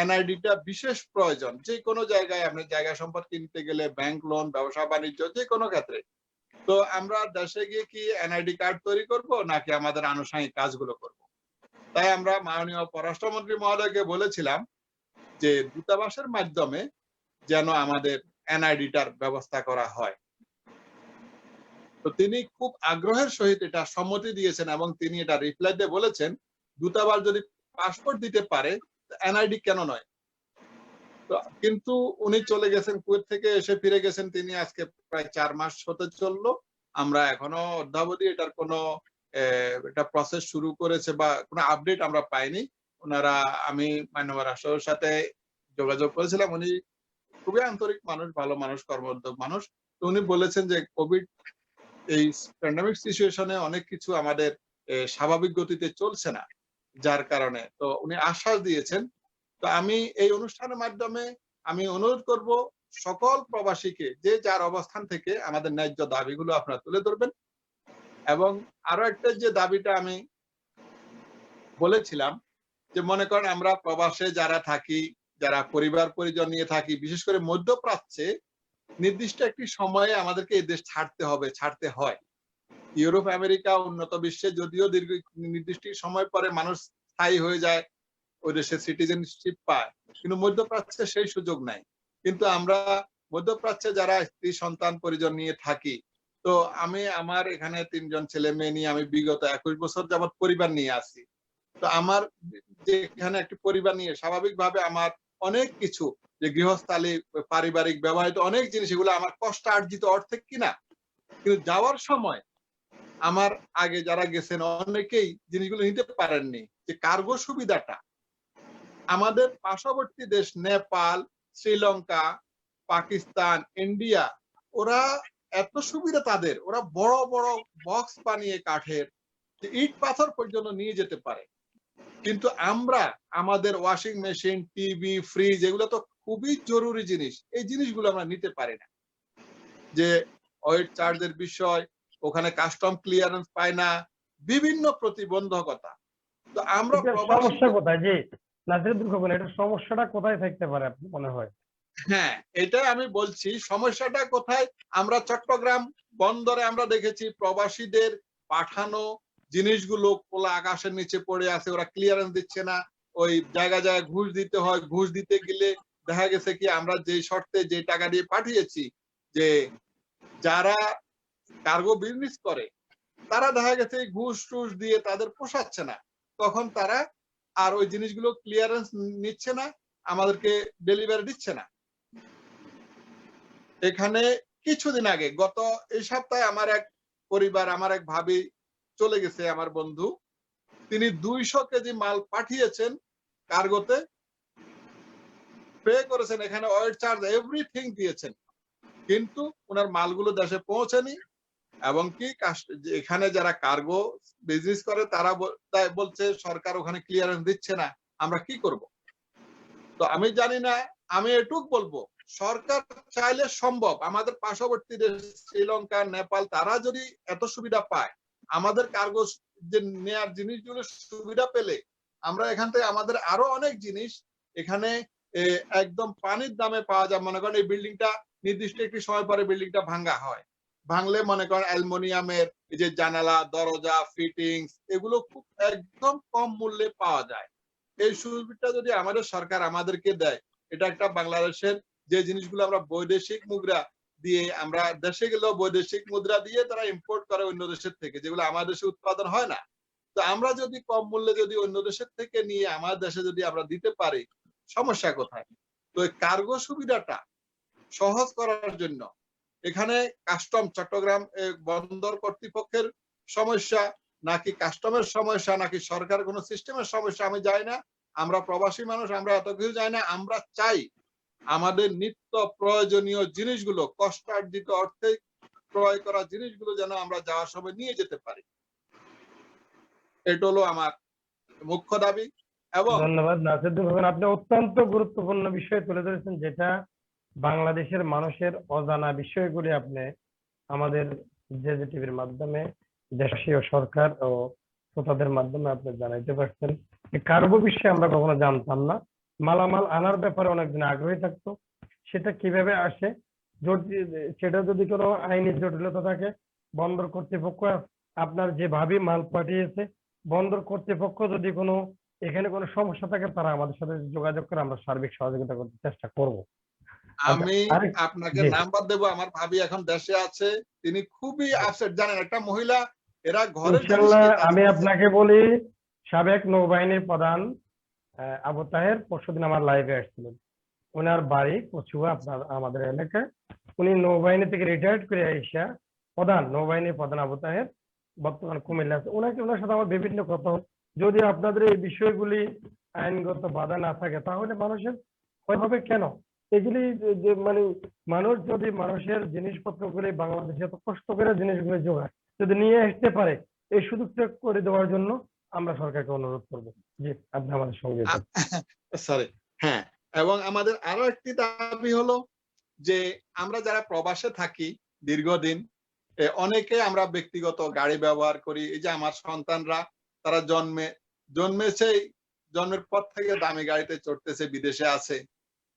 এনআইডিটা বিশেষ প্রয়োজন। যে কোনো জায়গায় আপনি জায়গা সম্পদ কিনতে গেলে, ব্যাংক লোন, ব্যবসা বাণিজ্য, যে কোনো ক্ষেত্রে। তো আমরা দেশে গিয়ে কি এনআইডি কার্ড তৈরি করব, নাকি আমাদের আনুষঙ্গিক কাজগুলো করব? তাই আমরা মাননীয় পররাষ্ট্রমন্ত্রী মহোদয়কে বলেছিলাম যে দূতাবাসের মাধ্যমে যেন আমাদের এনআইডিটার ব্যবস্থা করা হয়। তো তিনি খুব আগ্রহের সহিত এটা সম্মতি দিয়েছেন, এবং তিনি এটা রিপ্লাই দিয়ে বলেছেন দূতাবাস যদি পাসপোর্ট দিতে পারে, এনআইডি কেন নয়। তো কিন্তু উনি চলে গেছেন, কুয়েত থেকে এসে ফিরে গেছেন তিনি আজকে প্রায় 4 মাস হতে চললো। আমরা এখনো অদ্যাবধি এটার কোনো এটা প্রসেস শুরু করেছে বা কোনো আপডেট আমরা পাইনি। ওনারা, আমি মাননীয় রাষ্ট্রের সাথে যোগাযোগ করেছিলাম, উনি খুবই আন্তরিক মানুষ, ভালো মানুষ, কর্মোদ্যোগ মানুষ। তো উনি বলেছেন যে কোভিড এই প্যান্ডেমিক সিচুয়েশনে অনেক কিছু আমাদের স্বাভাবিক গতিতে চলছে না, যার কারণে তো উনি আশ্বাস দিয়েছেন। তো আমি এই অনুষ্ঠানের মাধ্যমে আমি অনুরোধ করব সকল প্রবাসীকে, যে যার অবস্থান থেকে আমাদের ন্যায্য দাবিগুলো আপনারা তুলে ধরবেন। এবং আরো একটা যে দাবিটা আমি বলেছিলাম, যে মনে করেন আমরা প্রবাসে যারা থাকি, যারা পরিবার পরিজন নিয়ে থাকি, বিশেষ করে মধ্যপ্রাচ্যে নির্দিষ্ট একটি সময়ে আমাদেরকে এই দেশ ছাড়তে হয়। ইউরোপ, আমেরিকা, উন্নত বিশ্বে যদিও নির্দিষ্ট সময় পরে মানুষ স্থায়ী হয়ে যায়, ওই দেশে সিটিজেনশিপ পায়, কিন্তু মধ্যপ্রাচ্যে সেই সুযোগ নাই। কিন্তু আমরা মধ্যপ্রাচ্যে যারা স্ত্রী সন্তান পরিজন নিয়ে থাকি, তো আমি আমার এখানে 3 জন ছেলে মেয়ে নিয়ে আমি বিগত 21 বছর যাবৎ পরিবার নিয়ে আছি। তো আমার যে এখানে একটি পরিবার নিয়ে স্বাভাবিকভাবে আমার অনেক কিছু, যে গৃহস্থালী, পারিবারিক ব্যবহৃত অনেক জিনিস, এগুলো আমার কষ্ট আর্জিত অর্থে কিনা, কিন্তু যাওয়ার সময় আমার আগে যারা গেছেন অনেকেই জিনিসগুলো নিতে পারেননি। যে কার্গো সুবিধাটা আমাদের পার্শ্ববর্তী দেশ নেপাল, শ্রীলঙ্কা, পাকিস্তান, ইন্ডিয়া, ওরা এত সুবিধা তাদের, ওরা বড় বড় বক্স বানিয়ে কাঠের ইট পাথর পর্যন্ত নিয়ে যেতে পারে। কিন্তু আমরা আমাদের ওয়াশিং মেশিন, টিভি, ফ্রিজ, এগুলো তো খুবই জরুরি জিনিস, এই জিনিসগুলো আমরা নিতে পারি না। যে ওয়েট চার্জের বিষয়, ওখানে কাস্টম ক্লিয়ারেন্স পায় না, বিভিন্ন প্রতিবন্ধকতা। তো আমরা এটা প্রবাসী, সমস্যা কোথায় যে নাসিরুদ্দিন খোকন, এটা সমস্যাটা কোথায় থাকতে পারে আপনি মনে হয়? হ্যাঁ এটাই আমি বলছি, সমস্যাটা কোথায়। আমরা চট্টগ্রাম বন্দরে আমরা দেখেছি প্রবাসীদের পাঠানো জিনিসগুলো খোলা আকাশের নিচে পড়ে আছে, ওরা ক্লিয়ারেন্স দিচ্ছে না, ওই জায়গায় জায়গায় ঘুষ দিতে হয়, ঘুষ দিতে গেলে দেখা গেছে কি আমরা যে শর্তে যে টাকা দিয়ে পাঠিয়েছি, যে যারা কার্গো বিজনেস করে তারা দেখা গেছে এই ঘুষ টুস দিয়ে তাদের পোষাচ্ছে না, তখন তারা আর ওই জিনিসগুলো ক্লিয়ারেন্স নিচ্ছে না, আমাদেরকে ডেলিভারি দিচ্ছে না। এখানে কিছুদিন আগে গত এই সপ্তাহে আমার এক পরিবার, আমার এক ভাবি চলে গেছে, আমার বন্ধু, তিনি 200 কেজি মাল পাঠিয়েছেন কার্গোতে, পে করেছেন, এখানে ওয়েট চার্জ এভরিথিং দিয়েছেন, কিন্তু ওনার মালগুলো দেশে পৌঁছেনি। এবং কি এখানে যারা কার্গো বিজনেস করে তারা বলছে সরকার ওখানে ক্লিয়ারেন্স দিচ্ছে না, আমরা কি করব? তো আমি জানি না, আমি এটুক বলবো সরকার চাইলে সম্ভব। আমাদের পার্শ্ববর্তী দেশ শ্রীলঙ্কা, নেপাল, তারা যদি এত সুবিধা পায়, আমাদের কার্গো যে নেয়ার জিনিসগুলো সুবিধা পেলে আমরা এখান থেকে আমাদের আরো অনেক জিনিস এখানে একদম পানির দামে পাওয়া যায়। মনে করেন এই বিল্ডিংটা নির্দিষ্ট একটি সময় পরে বিল্ডিংটা ভাঙ্গা হয়, ভাঙলে মনে করেন অ্যালুমিনিয়ামের এই যে জানালা, দরজা, ফিটিংস, এগুলো খুব একদম কম মূল্যে পাওয়া যায়। এই সুবিধাটা যদি আমাদের সরকার আমাদেরকে দেয়, এটা একটা বাংলাদেশের যে জিনিসগুলো আমরা বৈদেশিক মুদ্রা দিয়ে, আমরা দেশে গেলেও বৈদেশিক মুদ্রা দিয়ে তারা ইম্পোর্ট করে অন্য দেশের থেকে, যেগুলো আমাদের দেশে উৎপাদন হয় না। তো আমরা যদি কম মূল্যে যদি অন্য দেশের থেকে নিয়ে আমার দেশে যদি আমরা দিতে পারি, সমস্যা কোথায়? তো এই কার্গো সুবিধাটা সহজ করার জন্য এখানে কাস্টম, চট্টগ্রাম বন্দর কর্তৃপক্ষের সমস্যা, নাকি কাস্টমের সমস্যা, নাকি সরকার কোন সিস্টেমের সমস্যা, আমি জানি না। আমরা প্রবাসী মানুষ, আমরা এত কিছু জানি না। আমরা চাই আমাদের নিত্য প্রয়োজনীয় জিনিসগুলো, কষ্টার্জিত অর্থে ক্রয় করা জিনিসগুলো যেন আমরা যাওয়ার সময় নিয়ে যেতে পারি। এটা হলো আমার মুখ্য দাবি। এবং ধন্যবাদ নাসিরুদ্দিন খোকন, আপনি অত্যন্ত গুরুত্বপূর্ণ বিষয় তুলে ধরেছেন, যেটা বাংলাদেশের মানুষের অজানা বিষয়গুলি আপনি আমাদের জেজে টিভির মাধ্যমে দেশীয় সরকার ও শ্রোতাদের মাধ্যমে আপনি জানাইতে পারছেন। এই কার্গো বিষয়ে আমরা কখনো জানতাম না। মালামাল আনার ব্যাপারে অনেকদিন আগ্রহী থাকতো, সেটা কিভাবে আসে, সেটা যদি কোনো আইনি জটিলতা থাকে, বন্দর কর্তৃপক্ষ আপনার যে ভাবে মাল পাঠিয়েছে, বন্দর কর্তৃপক্ষ যদি কোনো এখানে কোনো সমস্যা থাকে, তারা আমাদের সাথে যোগাযোগ করে আমরা সার্বিক সহযোগিতা করতে চেষ্টা করব। আমি আরেক আপনাকে জি নাম্বার দেবো, আমার ভাবি এখন দেশে আছে, তিনি খুবই আপসেট। জানেন একটা মহিলা, এরা ঘরের ইনশাল্লাহ জিনিস আমি আপনাকে বলি, সাবেক নৌবাহিনীর প্রধান আবু তাহের পরশুদিন আমার লাইভে আসছিলেন। ওনার বাড়ি কচুয়া, আপনার আমাদের এলাকায়। উনি নৌবাহিনী থেকে রিটায়ার্ড করে আইসা প্রধান, নৌবাহিনীর প্রধান আবু তাহের বর্তমান কুমিল্লা আছে। ওনার সাথে আমার বিভিন্ন কথা হয়। যদি আপনাদের এই বিষয়গুলি আইনগত বাধা না থাকে, তাহলে মানুষের হবে কেন এগুলি? যে মানে মানুষ যদি মানুষের জিনিসপত্রগুলি বাংলাদেশে এত কষ্ট করে জিনিসগুলি জোগায় যদি নিয়ে আসতে পারে, এই সুযোগটা করে দেওয়ার জন্য আমরা সরকারকে অনুরোধ করবো। জি, আপনি আমাদের সঙ্গে সরি। হ্যাঁ, এবং আমাদের আরো একটি দাবি হলো যে আমরা যারা প্রবাসে থাকি দীর্ঘদিন, অনেকে আমরা ব্যক্তিগত গাড়ি ব্যবহার করি। এই যে আমার সন্তানরা, তারা জন্মের পর থেকে দামি গাড়িতে চড়তেছে, বিদেশে আছে,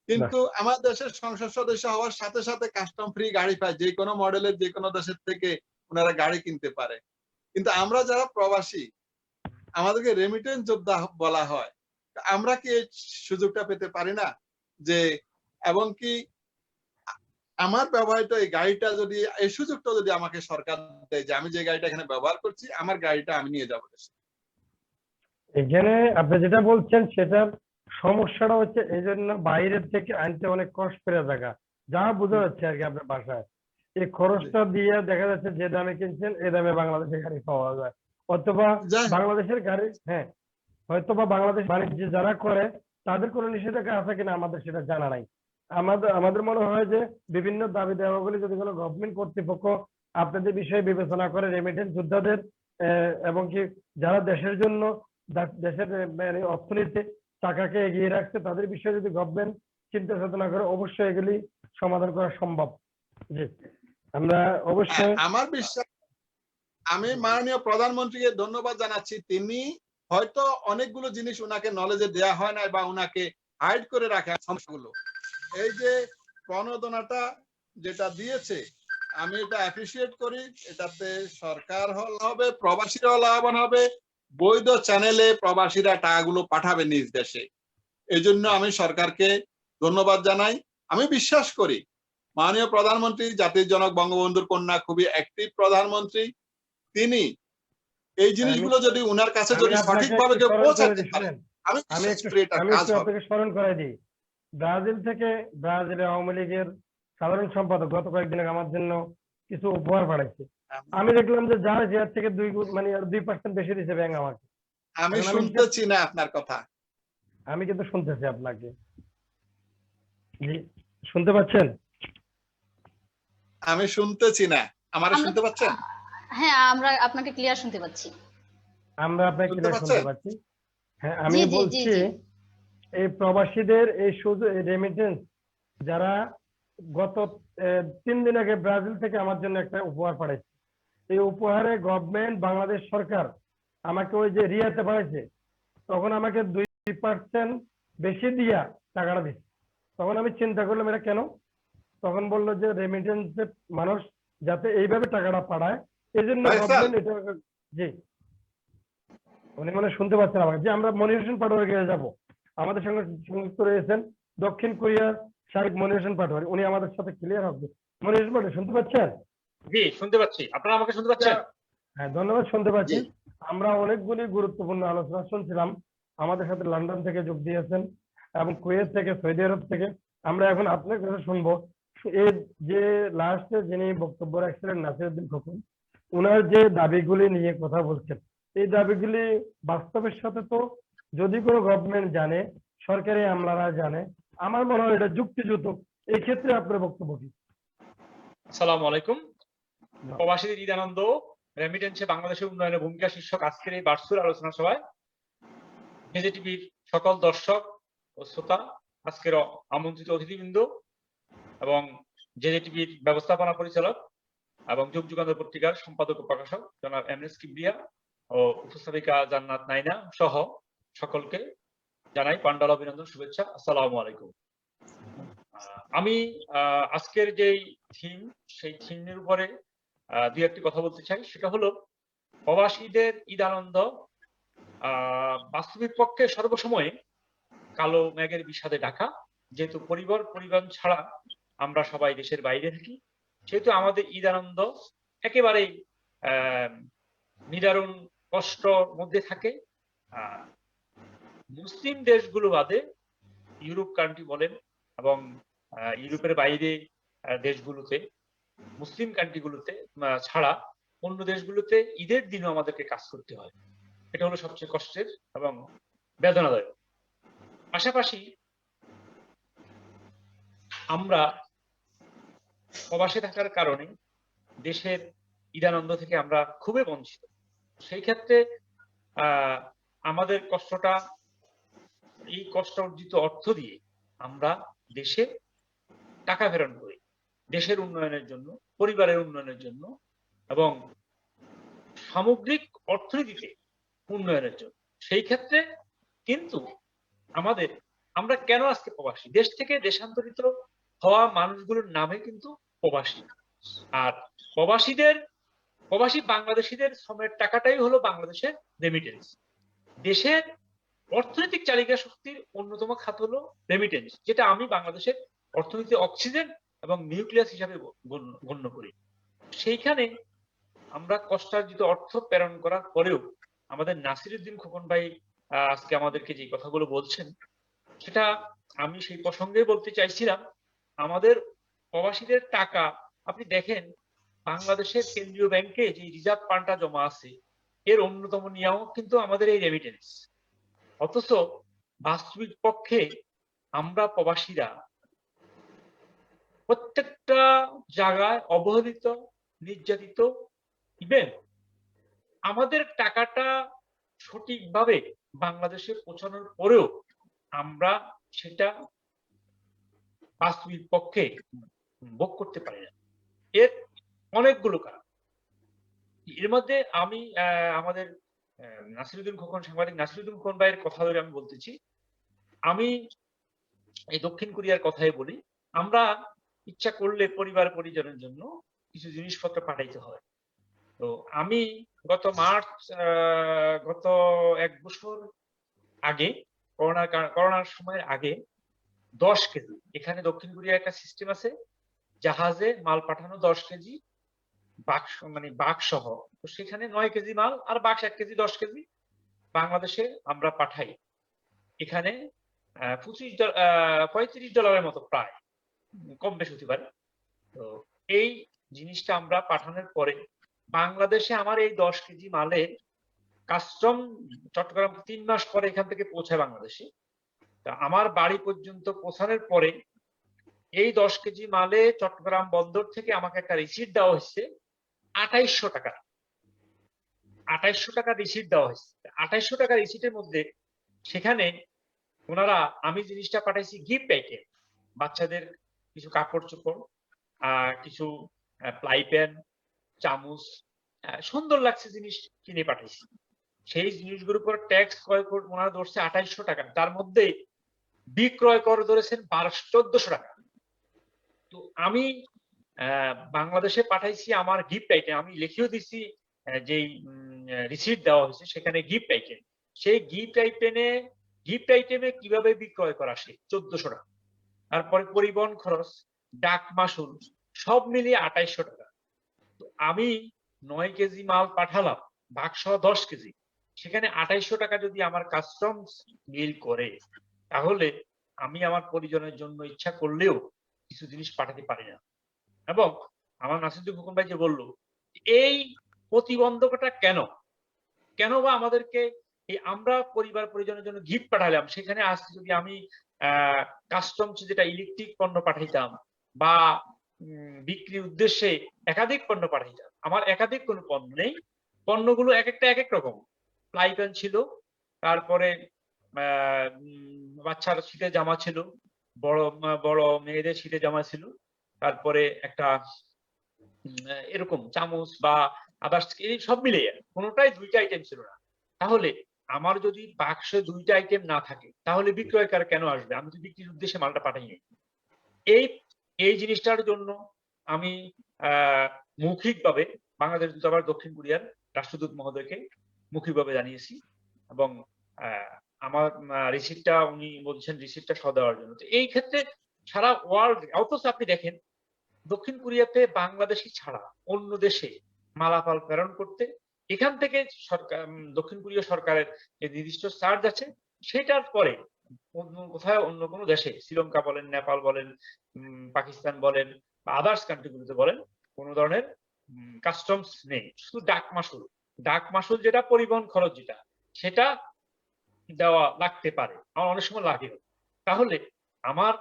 কিন্তু আমার দেশের সংসদ সদস্য হওয়ার সাথে সাথে কাস্টম ফ্রি গাড়ি পায়, যে কোনো মডেলের যে কোনো দেশের থেকে ওনারা গাড়ি কিনতে পারে। কিন্তু আমরা যারা প্রবাসী, আমাদেরকে রেমিটেন্স যোদ্ধা বলা হয়, আমরা কি এই সুযোগটা পেতে পারি না? যে এবং কি আমার ব্যবহৃত এই গাড়িটা যদি, এই সুযোগটা যদি আমাকে সরকার দেয়, যে আমি যে গাড়িটা এখানে ব্যবহার করছি, আমার গাড়িটা আমি নিয়ে যাবো দেশে। এখানে আপনি যেটা বলছেন সেটার সমস্যাটা হচ্ছে এই জন্য বাইরের থেকে আনতে অনেক কষ্ট করে জায়গা, যা বোঝা যাচ্ছে আর কি আপনার বাসায়। এই খরচটা দিয়ে দেখা যাচ্ছে যে দামে কিনছেন এই দামে বাংলাদেশের গাড়ি পাওয়া যায়, অথবা বাংলাদেশের গাড়ি, হ্যাঁ, হয়তো বা বাংলাদেশ বাণিজ্য যারা করে তাদের কোনো নিষেধাজ্ঞা আছে কিনা আমাদের সেটা জানা নাই। আমাদের মনে হয় যে বিভিন্ন দাবি দেওয়াগুলি যদি কোনো গভর্নমেন্ট কর্তৃপক্ষ আপনাদের বিষয়ে বিবেচনা করে, রেমিটেন্স যোদ্ধাদের এবং কি যারা দেশের জন্য দেশের মানে অর্থনীতি টাকাকে এগিয়ে রাখছে তাদের বিষয়ে যদি গভর্নমেন্ট চিন্তা চেতনা করে, অবশ্যই এগুলি সমাধান করা সম্ভব। জি, আমরা অবশ্যই আমার বিশ্বাস, আমি মাননীয় প্রধানমন্ত্রীকে ধন্যবাদ জানাচ্ছি। তিনি হয়তো অনেকগুলো জিনিস উনাকে নলেজে দেয়া হয় নাই বা উনাকে হাইড করে রাখে সমস্যাগুলো। এই যে প্রণোদনাটা যেটা দিয়েছে, আমি এটা অ্যাপ্রিসিয়েট করি। এটাতে সরকার হবে, প্রবাসীরাও লাভবান হবে, বৈধ চ্যানেলে প্রবাসীরা টাকাগুলো পাঠাবে নিজ দেশে। এই জন্য আমি সরকারকে ধন্যবাদ জানাই। আমি বিশ্বাস করি মাননীয় প্রধানমন্ত্রী, জাতির জনক বঙ্গবন্ধুর কন্যা, খুবই অ্যাক্টিভ প্রধানমন্ত্রী। তিনি এই জিনিসগুলো যদি উনার কাছে যদি সঠিকভাবে কেউ পৌঁছাতে পারে, আমি বিশ্বাস করি এটা কাজ হবে। আপনাকে স্মরণ করাই দিই, ব্রাজিল থেকে ব্রাজিলের আওয়ামী লীগের সাধারণ সম্পাদক গত কয়েকদিন আগে আমার জন্য কিছু উপহার পাঠাইছে। আমি দেখলাম যে যার যে থেকে 2% বেশি দিচ্ছে ব্যাংক আমাকে। আমি শুনতেছি না আপনার কথা। আমি কিন্তু শুনতেছি আপনাকে। জি, শুনতে পাচ্ছেন? আমি শুনতেছি না, আমারে শুনতে পাচ্ছেন? হ্যাঁ, আমরা আপনাকে ক্লিয়ার শুনতে পাচ্ছি। আমরা আপনাকে শুনতে ক্লিয়ার শুনতে পাচ্ছেন? পাচ্ছি। হ্যাঁ, আমি জি, জি, জি, বলছি জি। এই প্রবাসীদের এই রেমিটেন্স যারা গত 3 দিন আগে ব্রাজিল থেকে আমার জন্য একটা উপহার পাঠাইছে, এই উপহারে গভর্নমেন্ট বাংলাদেশ সরকার আমাকে ওই যে রিয়াতে পাঠাইছে, তখন আমাকে 2% বেশি দিয়া টাকাটা দিচ্ছে। তখন আমি চিন্তা করলাম এটা কেন। তখন বললো যে রেমিটেন্স মানুষ যাতে এইভাবে টাকাটা পাঠায়, এই জন্য গভর্নমেন্ট এটা। জি, উনি মনে শুনতে পাচ্ছেন আমাকে। যে আমরা মনির হোসেন পাটোয়ারি কাছে যাবো, আমাদের সঙ্গে সংযুক্ত রয়েছেন দক্ষিণ কোরিয়ার শারিক মনির হোসেন পাটোয়ারি, উনি আমাদের সাথে ক্লিয়ার হবে। মনির হোসেন পাটোয়ারি শুনতে পাচ্ছেন? জি, শুনতে পাচ্ছি। আপনারা আমাকে শুনতে পাচ্ছেন? হ্যাঁ, ধন্যবাদ, শুনতে পাচ্ছি। আমরা অনেকগুলি গুরুত্বপূর্ণ আলোচনা শুনছিলাম। আমাদের সাথে লন্ডন থেকে যোগ দিয়েছেন এবং কুয়েত থেকে, সৌদি আরব থেকে। আমরা এখন আপনার কাছে শুনবো এই যে লাস্টে যিনি বক্তব্য রাখছিলেন নাসিরউদ্দিন খোকন, ওনার যে দাবিগুলি নিয়ে কথা বলছেন, এই দাবিগুলি বাস্তবের সাথে তো যদি কোনো গভর্নমেন্ট জানে, সরকারি আমলারা জানে, আমার মনে হয় এটা যুক্তিযুক্ত। এই ক্ষেত্রে আপনার বক্তব্য কি? আসসালামু আলাইকুম। প্রবাসীদের ঈদ আনন্দ, রেমিটেন্সে বাংলাদেশের উন্নয়নের ভূমিকা শীর্ষক আজকের এই ভার্চুয়াল আলোচনা সভায় জেজেটিভির সকল দর্শক ও শ্রোতা, আজকের আমন্ত্রিত অতিথিবৃন্দ এবং জেজেটিভির ব্যবস্থাপনা পরিচালক এবং যুগ যুগান্তর পত্রিকার সম্পাদক ও প্রকাশক জনাব এমএস কিবরিয়া ও উপস্থাপিকা জান্নাত নাইনা সহ সকলকে জানাই পান্ডাল অভিনন্দন, শুভেচ্ছা। আসসালামু আলাইকুম। আমি আজকের যেই থিম, সেই থিমের উপরে দুই একটি কথা বলতে চাই। সেটা হলো প্রবাসীদের ঈদ আনন্দ বাস্তবিক পক্ষে সর্বসময়ে কালো মেঘের বিষাদে ঢাকা। যেহেতু পরিবার ছাড়া আমরা সবাই দেশের বাইরে থাকি, সেহেতু আমাদের ঈদ আনন্দ একেবারেই নিদারুণ কষ্টর মধ্যে থাকে। মুসলিম দেশগুলো বাদে ইউরোপ কান্ট্রি বলেন এবং ইউরোপের বাইরে দেশগুলোতে, মুসলিম কান্ট্রিগুলোতে ছাড়া অন্য দেশগুলোতে ঈদের দিনও আমাদেরকে কাজ করতে হয়। এটা হলো সবচেয়ে কষ্টের এবং বেদনাদায়ক। পাশাপাশি আমরা প্রবাসে থাকার কারণে দেশের ঈদানন্দ থেকে আমরা খুবই বঞ্চিত। সেই ক্ষেত্রে আমাদের কষ্টটা, এই কষ্ট অর্জিত অর্থ দিয়ে আমরা দেশে টাকা প্রেরণ করি দেশের উন্নয়নের জন্য, পরিবারের উন্নয়নের জন্য এবং সামগ্রিক অর্থনীতিতে উন্নয়নের জন্য। সেই ক্ষেত্রে কিন্তু আমরা কেন আজকে প্রবাসী? দেশ থেকে দেশান্তরিত হওয়া মানুষগুলোর নামে কিন্তু প্রবাসী। আর প্রবাসী বাংলাদেশিদের শ্রমের টাকাটাই হলো বাংলাদেশের রেমিটেন্স। দেশের অর্থনৈতিক চালিকা শক্তির অন্যতম খাত হলো রেমিটেন্স, যেটা আমি বাংলাদেশের অর্থনীতি অক্সিজেন এবং নিউক্লিয়াস হিসাবে গণ্য করি। সেইখানে আমরা কষ্টার্জিত অর্থ প্রেরণ করার পরেও আমাদের নাসিরউদ্দিন খোকন ভাই আজকে আমাদেরকে যে কথাগুলো বলছেন, সেটা আমি সেই প্রসঙ্গে বলতে চাইছিলাম। আমাদের প্রবাসীদের টাকা আপনি দেখেন, বাংলাদেশের কেন্দ্রীয় ব্যাংকে যে রিজার্ভ ফান্ডটা জমা আছে, এর অন্যতম নিয়ামক কিন্তু আমাদের এই রেমিটেন্স। অথচ বাস্তবিক পক্ষে আমরা প্রবাসীরা প্রত্যেকটা জায়গায় অবহেলিত, নির্যাতিত। ইভেন আমাদের টাকাটা সঠিকভাবে বাংলাদেশে পৌঁছানোর পরেও আমরা সেটা বাস্তবিক পক্ষে ভোগ করতে পারি না। এর অনেকগুলো কারণ। এর মধ্যে আমি আমাদের নাসিরুদ্দিন খোকন, সাংবাদিক নাসিরুদ্দিন খোকন ভাইয়ের কথা ধরে আমি বলতেছি। আমি এই দক্ষিণ কোরিয়ার কথাই বলি। আমরা ইচ্ছা করলে পরিবার পরিজনের জন্য কিছু জিনিসপত্র পাঠাইতে হয়। তো আমি গত গত 1 বছর আগে, করোনার সময়ের আগে 10 কেজি, এখানে দক্ষিণ কোরিয়ার একটা সিস্টেম আছে, জাহাজে মাল পাঠানো 10 কেজি বাক্স, মানে বাক্স সহ। তো সেখানে 9 কেজি মাল আর বাক্স 1 কেজি, 10 কেজি বাংলাদেশে আমরা পাঠাই। এখানে $35 মতো, প্রায়, কম বেশি হতে পারে। তো এই জিনিসটা আমরা পাঠানোর পরে বাংলাদেশে আমার এই 10 কেজি মালে কাস্টম চট্টগ্রাম 3 মাস পরে এখান থেকে পৌঁছায় বাংলাদেশে। তা আমার বাড়ি পর্যন্ত পৌঁছানোর পরে এই 10 কেজি মালে চট্টগ্রাম বন্দর থেকে আমাকে একটা রিসিট দেওয়া হয়েছে 2800 টাকা। 2800 টাকা রিসিট দেওয়া হয়েছে। 2800 টাকা রিসিটের মধ্যে সেখানে ওনারা, আমি জিনিসটা পাঠাইছি গিফট আইটেম, বাচ্চাদের কিছু কাপড় চোপড়, কিছু প্লাই প্যান, চামচ, সুন্দর লাগছে জিনিস কিনে পাঠাইছি। সেই জিনিসগুলোর উপর ট্যাক্স ক্রয় করে ওনারা ধরছে 2800 টাকা, তার মধ্যে বিক্রয় কর ধরেছেন 1400 টাকা। তো আমি বাংলাদেশে পাঠাইছি আমার গিফট আইটেম, আমি লিখেও দিছি যেই রিসিট দেওয়া হয়েছে সেখানে গিফট আইটেম। সেই গিফট আইটেমে কিভাবে বিক্রয় করা, সে 1400 টাকা। তারপরে পরিবহন খরচ, ডাক মাসুল, সব মিলিয়ে 2800 টাকা। তো আমি 9 কেজি মাল পাঠালাম, বাক্স 10 কেজি, সেখানে 2800 টাকা যদি আমার কাস্টমস মিল করে, তাহলে আমি আমার পরিজনের জন্য ইচ্ছা করলেও কিছু জিনিস পাঠাতে পারি না। এবং আমার নাসিরুদ্দিন খোকন ভাই যে বললো, এই প্রতিবন্ধকতা কেন বা আমাদেরকে, এই আমরা পরিবার পরিজনের জন্য গিফট পাঠালাম, সেখানে আজকে যদি আমি কাস্টমস যেটা ইলেকট্রিক পণ্য পাঠাইতাম বা বিক্রির উদ্দেশ্যে একাধিক পণ্য পাঠাইতাম, আমার একাধিক কোনো পণ্য নেই। পণ্যগুলো এক একটা এক এক রকম। প্লাই প্যান ছিল, তারপরে বাচ্চার শীতের জামা ছিল, বড় মেয়েদের শীতের জামা ছিল, তারপরে একটা এরকম চামচ বা আদার্স, এই সব মিলিয়ে কোনোটাই 2টা আইটেম ছিল না। তাহলে আমার যদি বাক্সে 2টা আইটেম না থাকে, তাহলে বিক্রয়কার কেন আসবে? আমি তো বিক্রির উদ্দেশ্যে মালটা পাঠাইনি। এই জিনিসটার জন্য আমি মৌখিকভাবে বাংলাদেশ দূতাবাস দক্ষিণ কোরিয়ার রাষ্ট্রদূত মহোদয়কে মৌখিকভাবে জানিয়েছি, এবং আমার রিসিপ্টটা, উনি বলছেন রিসিপ্টটা সহ দেওয়ার জন্য। তো এই ক্ষেত্রে সারা ওয়ার্ল্ড, অথচ আপনি দেখেন দক্ষিণ কোরিয়াতে বাংলাদেশি ছাড়া অন্য দেশে মালামাল প্রেরণ করতে এখান থেকে সরকার, দক্ষিণ কোরিয়া সরকারের যে নির্দিষ্ট চার্জ আছে, সেটার পরে অন্য কোনো দেশে, শ্রীলঙ্কা বলেন, নেপাল বলেন, পাকিস্তান বলেন বা আদার্স কান্ট্রিগুলোতে বলেন, কোনো ধরনের কাস্টমস নেই। শুধু ডাক মাসুল যেটা পরিবহন খরচ, যেটা সেটা দেওয়া লাগতে পারে, আমার অনেক সময় লাগে। তাহলে আমার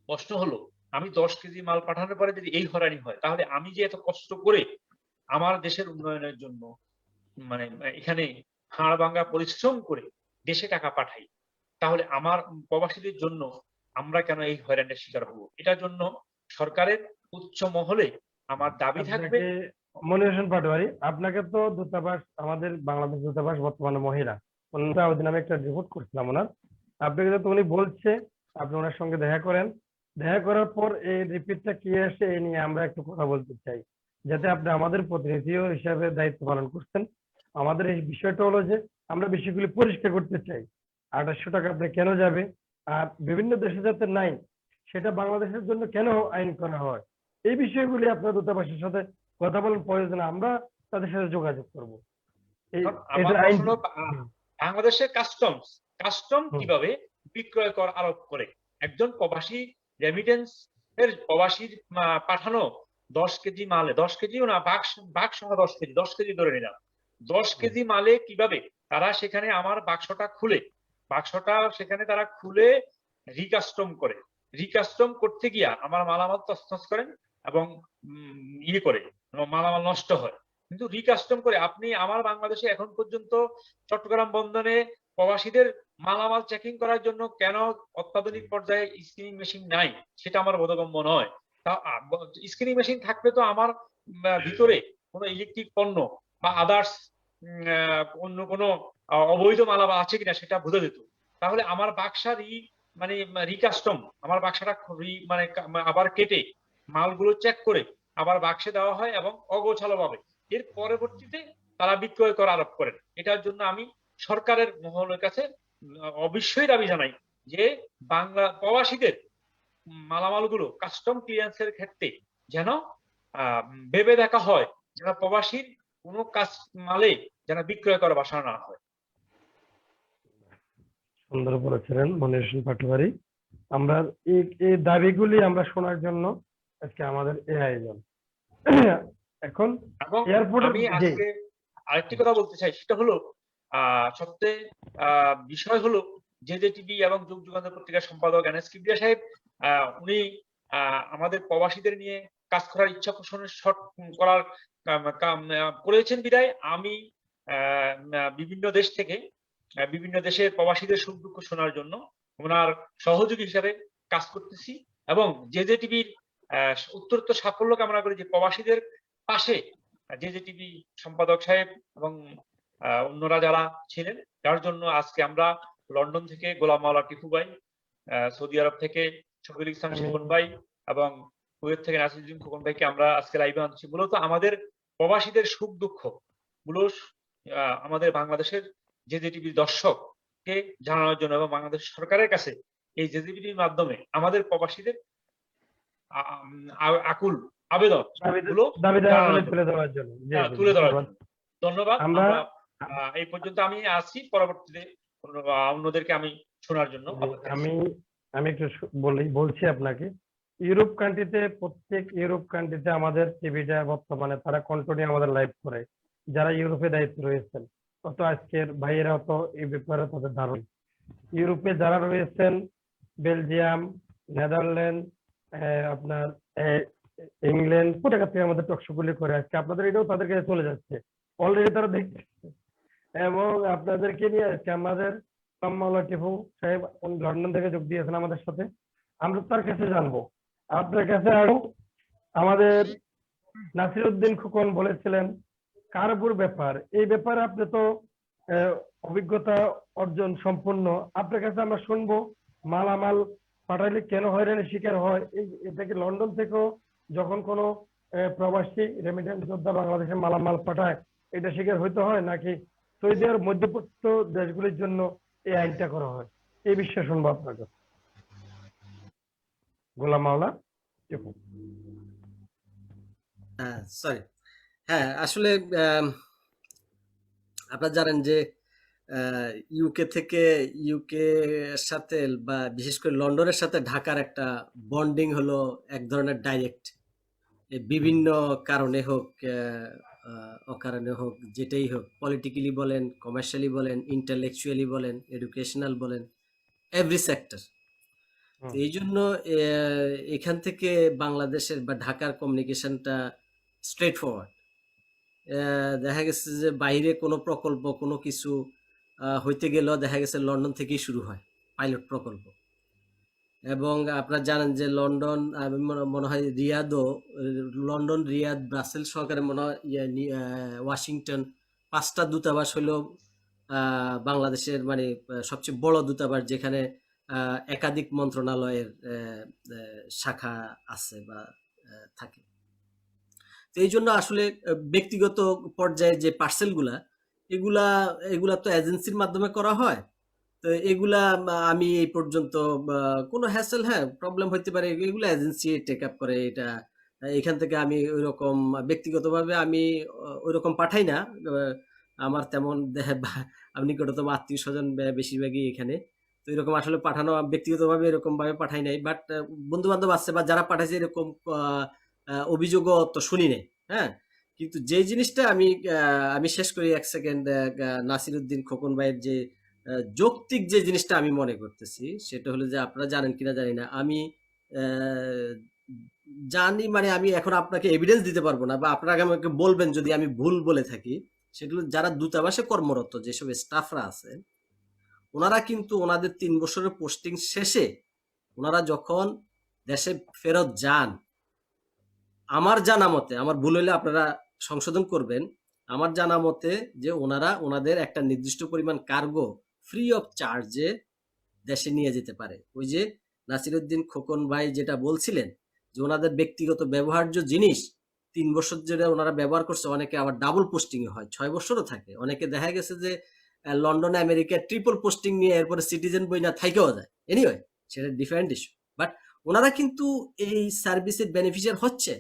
প্রশ্ন হলো, আমি 10 কেজি মাল পাঠানোর পরে যদি এই হয়রানি হয়, তাহলে আমি যে এত কষ্ট করে আমার দেশের উন্নয়নের জন্য, মানে এখানে হাড় ভাঙা পরিশ্রম করে দেশে টাকা পাঠাই, তাহলে আমার প্রবাসীদের জন্য আমরা কেন এই হয়রানির শিকার হব? এটার জন্য সরকারের উচ্চ মহলে আমার দাবি থাকবে। মনির হোসেন পাটোয়ারি, আপনাকে তো দূতাবাস, আমাদের বাংলাদেশ দূতাবাস বর্তমানে মহিলা, ওই আমি একটা রিপোর্ট করছিলাম ওনার, আপনাকে তো উনি বলছে আপনি ওনার সঙ্গে দেখা করেন, দেখা করার পর এই রিপিটটা কি আসে এই নিয়ে আমরা একটু কথা বলতে চাই, যাতে আপনি আমাদের প্রতিনিধি হিসাবে দায়িত্ব পালন করছেন। আমাদের এই বিষয়টা হলো যে আমরা বিষয়গুলি পরিষ্কার করতে চাই, 2800 টাকা আপনি কেন যাবে, আর বিভিন্ন দেশে যাতে নাই সেটা বাংলাদেশের জন্য কেন আইন করা হয়, এই বিষয়গুলি আপনার দূতাবাসের সাথে কথা বলার প্রয়োজনে আমরা তাদের সাথে যোগাযোগ করব। বাংলাদেশের কাস্টম কিভাবে বিক্রয় কর আরোপ করে একজন প্রবাসী রেমিটেন্স এর প্রবাসীর পাঠানো 10 কেজি মালে, 10 কেজিও না, বাক্স 10 কেজি ধরে নিলাম, 10 কেজি মালে কিভাবে তারা সেখানে আমার বাক্সটা সেখানে তারা খুলে রিকাস্টম করে, রিকাস্টম করতে গিয়া আমার মালামাল তছনছ করেন এবং ইয়ে করে মালামাল নষ্ট হয়। কিন্তু রিকাস্টম করে আপনি আমার বাংলাদেশে এখন পর্যন্ত চট্টগ্রাম বন্দরে প্রবাসীদের মালামাল চেকিং করার জন্য কেন অত্যাধুনিক পর্যায়ে স্ক্রিনিং মেশিন নাই সেটা আমার বোধগম্য নয়। স্ক্রিনিং মেশিন থাকলে তো আমার ভিতরে কোনো ইলেকট্রিক পণ্য বা আদার্স অন্য কোনো অবৈধ মালামাল আছে কিনা সেটা বোঝা যেত। তাহলে আমার বাক্সার মানে রিকাস্টম আমার বাক্সাটা মানে আবার কেটে মালগুলো চেক করে আবার বাক্সে দেওয়া হয় এবং অগোছালো ভাবে এর পরবর্তীতে তারা বিক্রয় করা আরোপ করেন। এটার জন্য আমি সরকারের মহলের কাছে অবশ্যই দাবি জানাই যে বাংলা প্রবাসীদের মালামালগুলো কাস্টম ক্লিয়ারেন্সের ক্ষেত্রে যেন ভেবে দেখা হয় যেন প্রবাসীর কোনো কাজ মালে যেন বিক্রয় করা বাসা না হয়। সুন্দর বলেছিলেন মনির হোসেন পাটোয়ারি। আমরা এই দাবিগুলি আমরা শোনার জন্য আজকে আমাদের এই আয়োজন। এখন এবং এয়ারপোর্টের আমি আজকে আরেকটি কথা বলতে চাই, সেটা হলো সবচেয়ে বিষয় হলো জেজেটিভি এবং যুগ যুগান্তর পত্রিকার সম্পাদক এনএস কিবরিয়া সাহেব উনি আমাদের প্রবাসীদের নিয়ে কাজ করার ইচ্ছা পোষণের করার করেছেন বিদায় আমি বিভিন্ন দেশ থেকে বিভিন্ন দেশের প্রবাসীদের সুখ দুঃখ শোনার জন্য ওনার সহযোগী হিসাবে কাজ করতেছি এবং জেজেটিভির উত্তরোত্তর সাফল্য কামনা করি যে প্রবাসীদের পাশে জেজেটিভি সম্পাদক সাহেব এবং অন্যরা যারা ছিলেন, যার জন্য আজকে আমরা লন্ডন থেকে গোলাম মাওলা টিপু ভাই, সৌদি আরব থেকে শফিউল ইসলাম শিপন ভাই এবং কুয়েত থেকে নাসিরুদ্দিন খোকন ভাইকে আমরা আজকে লাইভে আনছি মূলত আমাদের প্রবাসীদের সুখ দুঃখ গুলো আমাদের বাংলাদেশের জেজেটিভির দর্শককে জানানোর জন্য এবং বাংলাদেশ সরকারের কাছে এই জেজেটিভির মাধ্যমে আমাদের প্রবাসীদের আকুল আবেদন গুলো তুলে ধরার জন্য। ধন্যবাদ। আমরা এই পর্যন্ত আমি আসছি, পরবর্তীতে অন্যদেরকে আমি শোনার জন্য আমি একটু বলছি আপনাকে। ইউরোপ কান্ট্রিতে প্রত্যেক ইউরোপ কান্ট্রিতে আমাদের টিভিটা বর্তমানে তারা কন্টিনিউ আমাদের লাইভ করে, যারা ইউরোপে দায়িত্ব রয়েছেন। অত আজকের ভাইয়েরা তো এই ব্যাপারে তাদের ধারণা। ইউরোপে যারা রয়েছেন বেলজিয়াম, নেদারল্যান্ড, আপনার ইংল্যান্ড, কোথাকার থেকে আমাদের টকশোগুলি করে আজকে আপনাদের এটাও তাদের কাছে চলে যাচ্ছে, অলরেডি তারা দেখছে। এবং আপনাদেরকে নিয়ে আজকে আমাদের মাওলা টিপু সাহেব লন্ডন থেকে যোগ দিয়েছেন আমাদের সাথে। আমরা তার কাছে জানবো, আপনার কাছে আরো আমাদের নাসিরুদ্দিন খোকন বলেছিলেন কার্গোর ব্যাপার, এই ব্যাপারে আপনি তো অভিজ্ঞতা অর্জন সম্পন্ন, আপনার কাছে আমরা শুনবো মালামাল পাঠাইলে কেন হয়রানির শিকার হয়। এটা কি লন্ডন থেকেও যখন কোনো প্রবাসী রেমিটেন্স যোদ্ধা বাংলাদেশে মালামাল পাঠায় এটা শিকার হইতে হয়, নাকি সৌদি আরব মধ্যপ্রাচ্য দেশগুলির জন্য এই আইনটা করা হয়? এই বিষয়ে শুনবো আপনার কাছে। গোলাম মাওলা। সরি, হ্যাঁ আসলে আপনারা জানেন যে ইউকে থেকে ইউকে সাথে বা বিশেষ করে লন্ডনের সাথে ঢাকার একটা বন্ডিং হলো এক ধরনের ডাইরেক্ট। বিভিন্ন কারণে হোক অকারণে হোক, যেটাই হোক, পলিটিক্যালি বলেন, কমার্শিয়ালি বলেন, ইন্টালেকচুয়ালি বলেন, এডুকেশনাল বলেন, এভরি সেক্টর। এই জন্য এখান থেকে বাংলাদেশের বা ঢাকার কমিউনিকেশনটা স্ট্রেট ফরওয়ার্ড। দেখা গেছে যে বাইরে কোনো প্রকল্প কোনো কিছু হইতে গেলেও দেখা গেছে লন্ডন থেকেই শুরু হয় পাইলট প্রকল্প। এবং আপনারা জানেন যে লন্ডন, মনে হয় রিয়াদও, লন্ডন, রিয়াদ, ব্রাসেলস সহকারে মনে হয় ওয়াশিংটন, 5টা দূতাবাস হলো বাংলাদেশের মানে সবচেয়ে বড় দূতাবাস, যেখানে একাধিক মন্ত্রণালয়ের শাখা আছে বা থাকে। তো এই জন্য আসলে ব্যক্তিগত পর্যায়ে যে পার্সেলগুলা এগুলা তো এজেন্সির মাধ্যমে করা হয়। তো এগুলা আমি এই পর্যন্ত কোনো হ্যাসেল, হ্যাঁ প্রবলেম হইতে পারে, এগুলো এজেন্সি টেক আপ করে। এটা এখান থেকে আমি ওইরকম ব্যক্তিগতভাবে আমি ওইরকম পাঠাই না। আমার তেমন আমি নিকটতম আত্মীয় স্বজন বেশিরভাগই এখানে, তো এরকম আসলে পাঠানো ব্যক্তিগতভাবে এরকম ভাবে পাঠাই নাই। বাট বন্ধু বান্ধব আছে বা যারা পাঠাইছে এরকম অভিযোগও তো শুনি নাই। হ্যাঁ, কিন্তু যে জিনিসটা আমি শেষ করি 1 সেকেন্ড, নাসিরুদ্দিন খোকন ভাইয়ের যে যৌক্তিক যে জিনিসটা আমি মনে করতেছি সেটা হলো যে, আপনারা জানেন কিনা জানি না, আমি জানি, মানে আমি এখন আপনাকে এভিডেন্স দিতে পারবো না, বা আপনারা আমাকে বলবেন যদি আমি ভুল বলে থাকি। সেগুলো যারা দূতাবাসে কর্মরত যেসব স্টাফরা আছে, ওনারা কিন্তু ওনাদের 3 বছরের পোস্টিং শেষে ওনারা যখন দেশে ফেরত যান, আমার জানা মতে, আমার ভুল হলে আপনারা সংশোধন করবেন, আমার জানা মতে যে ওনারা ওনাদের একটা নির্দিষ্ট পরিমাণ কার্গো ফ্রি অফ চার্জে দেশে নিয়ে যেতে পারে। ওই যে নাসিরউদ্দিন খোকন ভাই যেটা বলছিলেন যে ওনাদের ব্যক্তিগত ব্যবহার্য জিনিস 3 বছর যেটা ওনারা ব্যবহার করছে, অনেকে আবার ডাবল পোস্টিং এ হয়, 6 বছরও থাকে। অনেকে দেখা গেছে যে লন্ডনে আমেরিকায় ট্রিপল পোস্টিং নিয়ে এরপরে সিটিজেন বই না থাইকেও যায়। এনিওয়ে, সেটা ডিফারেন্ট ইস্যু, বাট ওনারা কিন্তু এই সার্ভিসের বেনিফিশিয়ার হচ্ছে।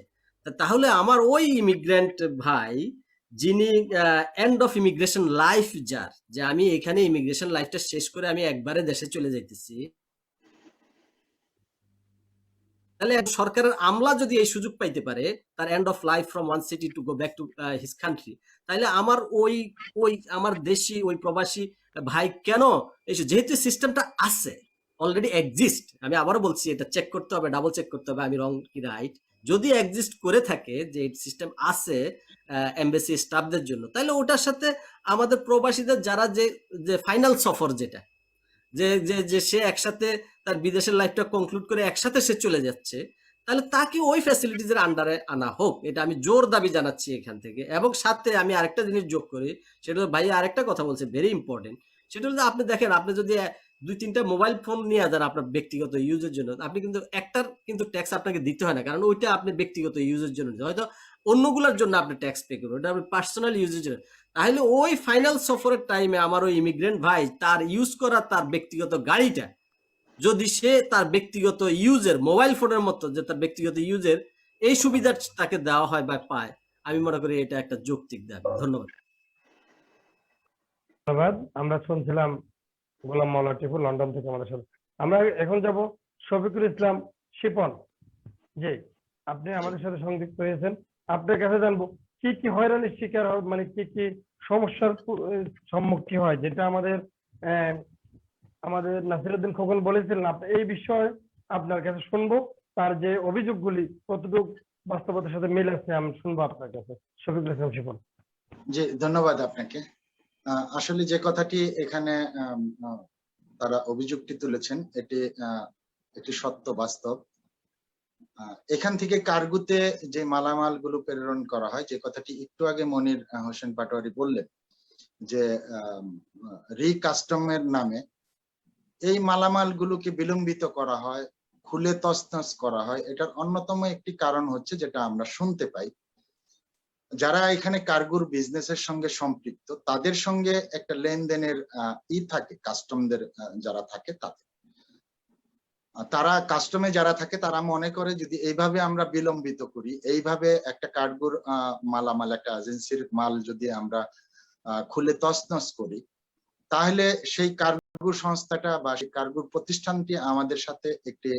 তাহলে আমার ওই ইমিগ্রেন্ট ভাই যিনি এন্ড অফ ইমিগ্রেশন লাইফ, যার যে আমি এখানে ইমিগ্রেশন লাইফটা শেষ করে আমি একবারে দেশে চলে যাইতেছি, তাহলে সরকারের আমলা যদি এই সুযোগ পাইতে পারে তার end of life from one city to go back to his country, তাহলে আমার ওই ওই আমার দেশি ওই প্রবাসী ভাই কেন এই, যেহেতু সিস্টেমটা আছে, অলরেডি এক্সিস্ট, আমি আবারও বলছি এটা চেক করতে হবে, ডাবল চেক করতে হবে আমি রং কি রাইট। যদি এক্সিস্ট করে থাকে যে সিস্টেম আছে এমবাসি স্টাফদের জন্য, তাহলে ওটার সাথে আমাদের প্রবাসীদের যারা যে ফাইনাল সফর, যেটা যে যে যে সে একসাথে তার বিদেশের লাইফটা কনক্লুড করে একসাথে সে চলে যাচ্ছে, তাহলে তাকে ওই ফ্যাসিলিটিজের আন্ডারে আনা হোক, এটা আমি জোর দাবি জানাচ্ছি এখান থেকে। এবং সাথে আমি আরেকটা জিনিস যোগ করি, সেটা ভাই আরেকটা কথা বলছে ভেরি ইম্পর্টেন্ট, সেটা হলো আপনি দেখেন, আপনি যদি 2-3টা মোবাইল ফোন নিয়ে যান আপনার ব্যক্তিগত ইউজের জন্য, আপনি কিন্তু একটার কিন্তু ট্যাক্স আপনাকে দিতে হয় না, কারণ ওইটা আপনি ব্যক্তিগত ইউজের জন্য, হয়তো অন্যগুলোর জন্য আপনি ট্যাক্স পে করবেন, ওটা আপনি পার্সোনাল ইউজের জন্য। তাহলে ওই ফাইনাল সফরের টাইমে আমার ওই ইমিগ্রেন্ট ভাই তার ইউজ করা তার ব্যক্তিগত গাড়িটা যদি সে তার ব্যক্তিগত ইউজের মোবাইল ফোনের মতো যে তার ব্যক্তিগত ইউজের এই সুবিধা তাকে দেওয়া হয় বা পায়, আমি মনে করি এটা একটা যৌক্তিক দাবি। ধন্যবাদ। ধন্যবাদ। আমরা শুনছিলাম গোলাম মাওলা টিপু লন্ডন থেকে আমাদের সাথে। আমরা এখন যাব শফিকুল ইসলাম শিপন। জি, আপনি আমাদের সাথে সংযুক্ত হয়েছেন, আপনার কাছে জানবো কি কি হয়রানির শিকার হয়, মানে কি কি সমস্যার সম্মুখীন হয়, যেটা আমাদের নাসিরউদ্দিন খোকন বলেছিলেন। এই বিষয়ে আপনার কাছে শুনবো, তার যে অভিযোগগুলি কতটুকু বাস্তবতার সাথে মিল আছে আমি শুনবো আপনার কাছে। শফিকুল ইসলাম শিপন। জি, ধন্যবাদ আপনাকে। আসলে যে কথাটি এখানে তারা অভিযোগটি তুলেছেন, এটি সত্য, বাস্তব। এখান থেকে কার্গুতে যে মালামাল গুলো প্রেরণ করা হয়, যে কথাটি একটু আগে মনির হোসেন পাটোয়ারি বললেন, যে রিকাস্টমের নামে এই মালামাল গুলোকে বিলম্বিত করা হয়, খুলে তছনছ করা হয়। এটার অন্যতম একটি কারণ হচ্ছে, যেটা আমরা শুনতে পাই, যারা এখানে কার্গোর বিজনেসের সঙ্গে সম্পৃক্ত, তাদের সঙ্গে একটা লেনদেনের থাকে, কাস্টমদের যারা থাকে তারা কাস্টমে যারা থাকে তারা মনে করে যদি এইভাবে আমরা বিলম্বিত করি, এইভাবে একটা কার্গোর মালামাল, একটা এজেন্সির মাল যদি আমরা খুলে তছনছ করি, তাহলে সেই কার্গো সংস্থাটা বা সেই কার্গো প্রতিষ্ঠানটি আমাদের সাথে একটি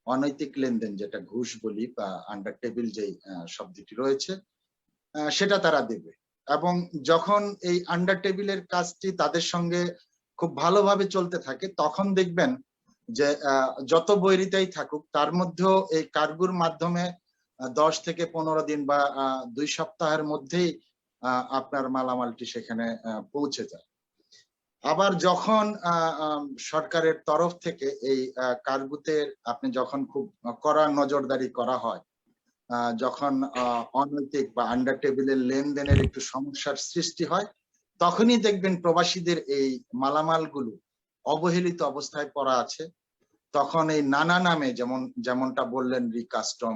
অনৈতিক লেনদেন, যেটা ঘুষ বলি বা আন্ডার টেবিল যেই শব্দটি রয়েছে, সেটা তারা দেবে। এবং যখন এই আন্ডার টেবিলের কাজটি তাদের সঙ্গে খুব ভালোভাবে চলতে থাকে, তখন দেখবেন যে যত বৈরিতাই থাকুক, তার মধ্যেও এই কার্গোর মাধ্যমে 10 থেকে 15 দিন বা 2 সপ্তাহের মধ্যেই আপনার মালামালটি সেখানে পৌঁছে যায়। আবার যখন সরকারের তরফ থেকে এই কার্গোতে আপনি যখন খুব কড়া নজরদারি করা হয়, যখন অনৈতিক বা আন্ডার টেবিলের লেনদেনের একটু সমস্যার সৃষ্টি হয়, তখনই দেখবেন প্রবাসীদের এই মালামালগুলো অবহেলিত অবস্থায় পড়া আছে। তখন এই নানা নামে, যেমনটা বললেন রিকাস্টম,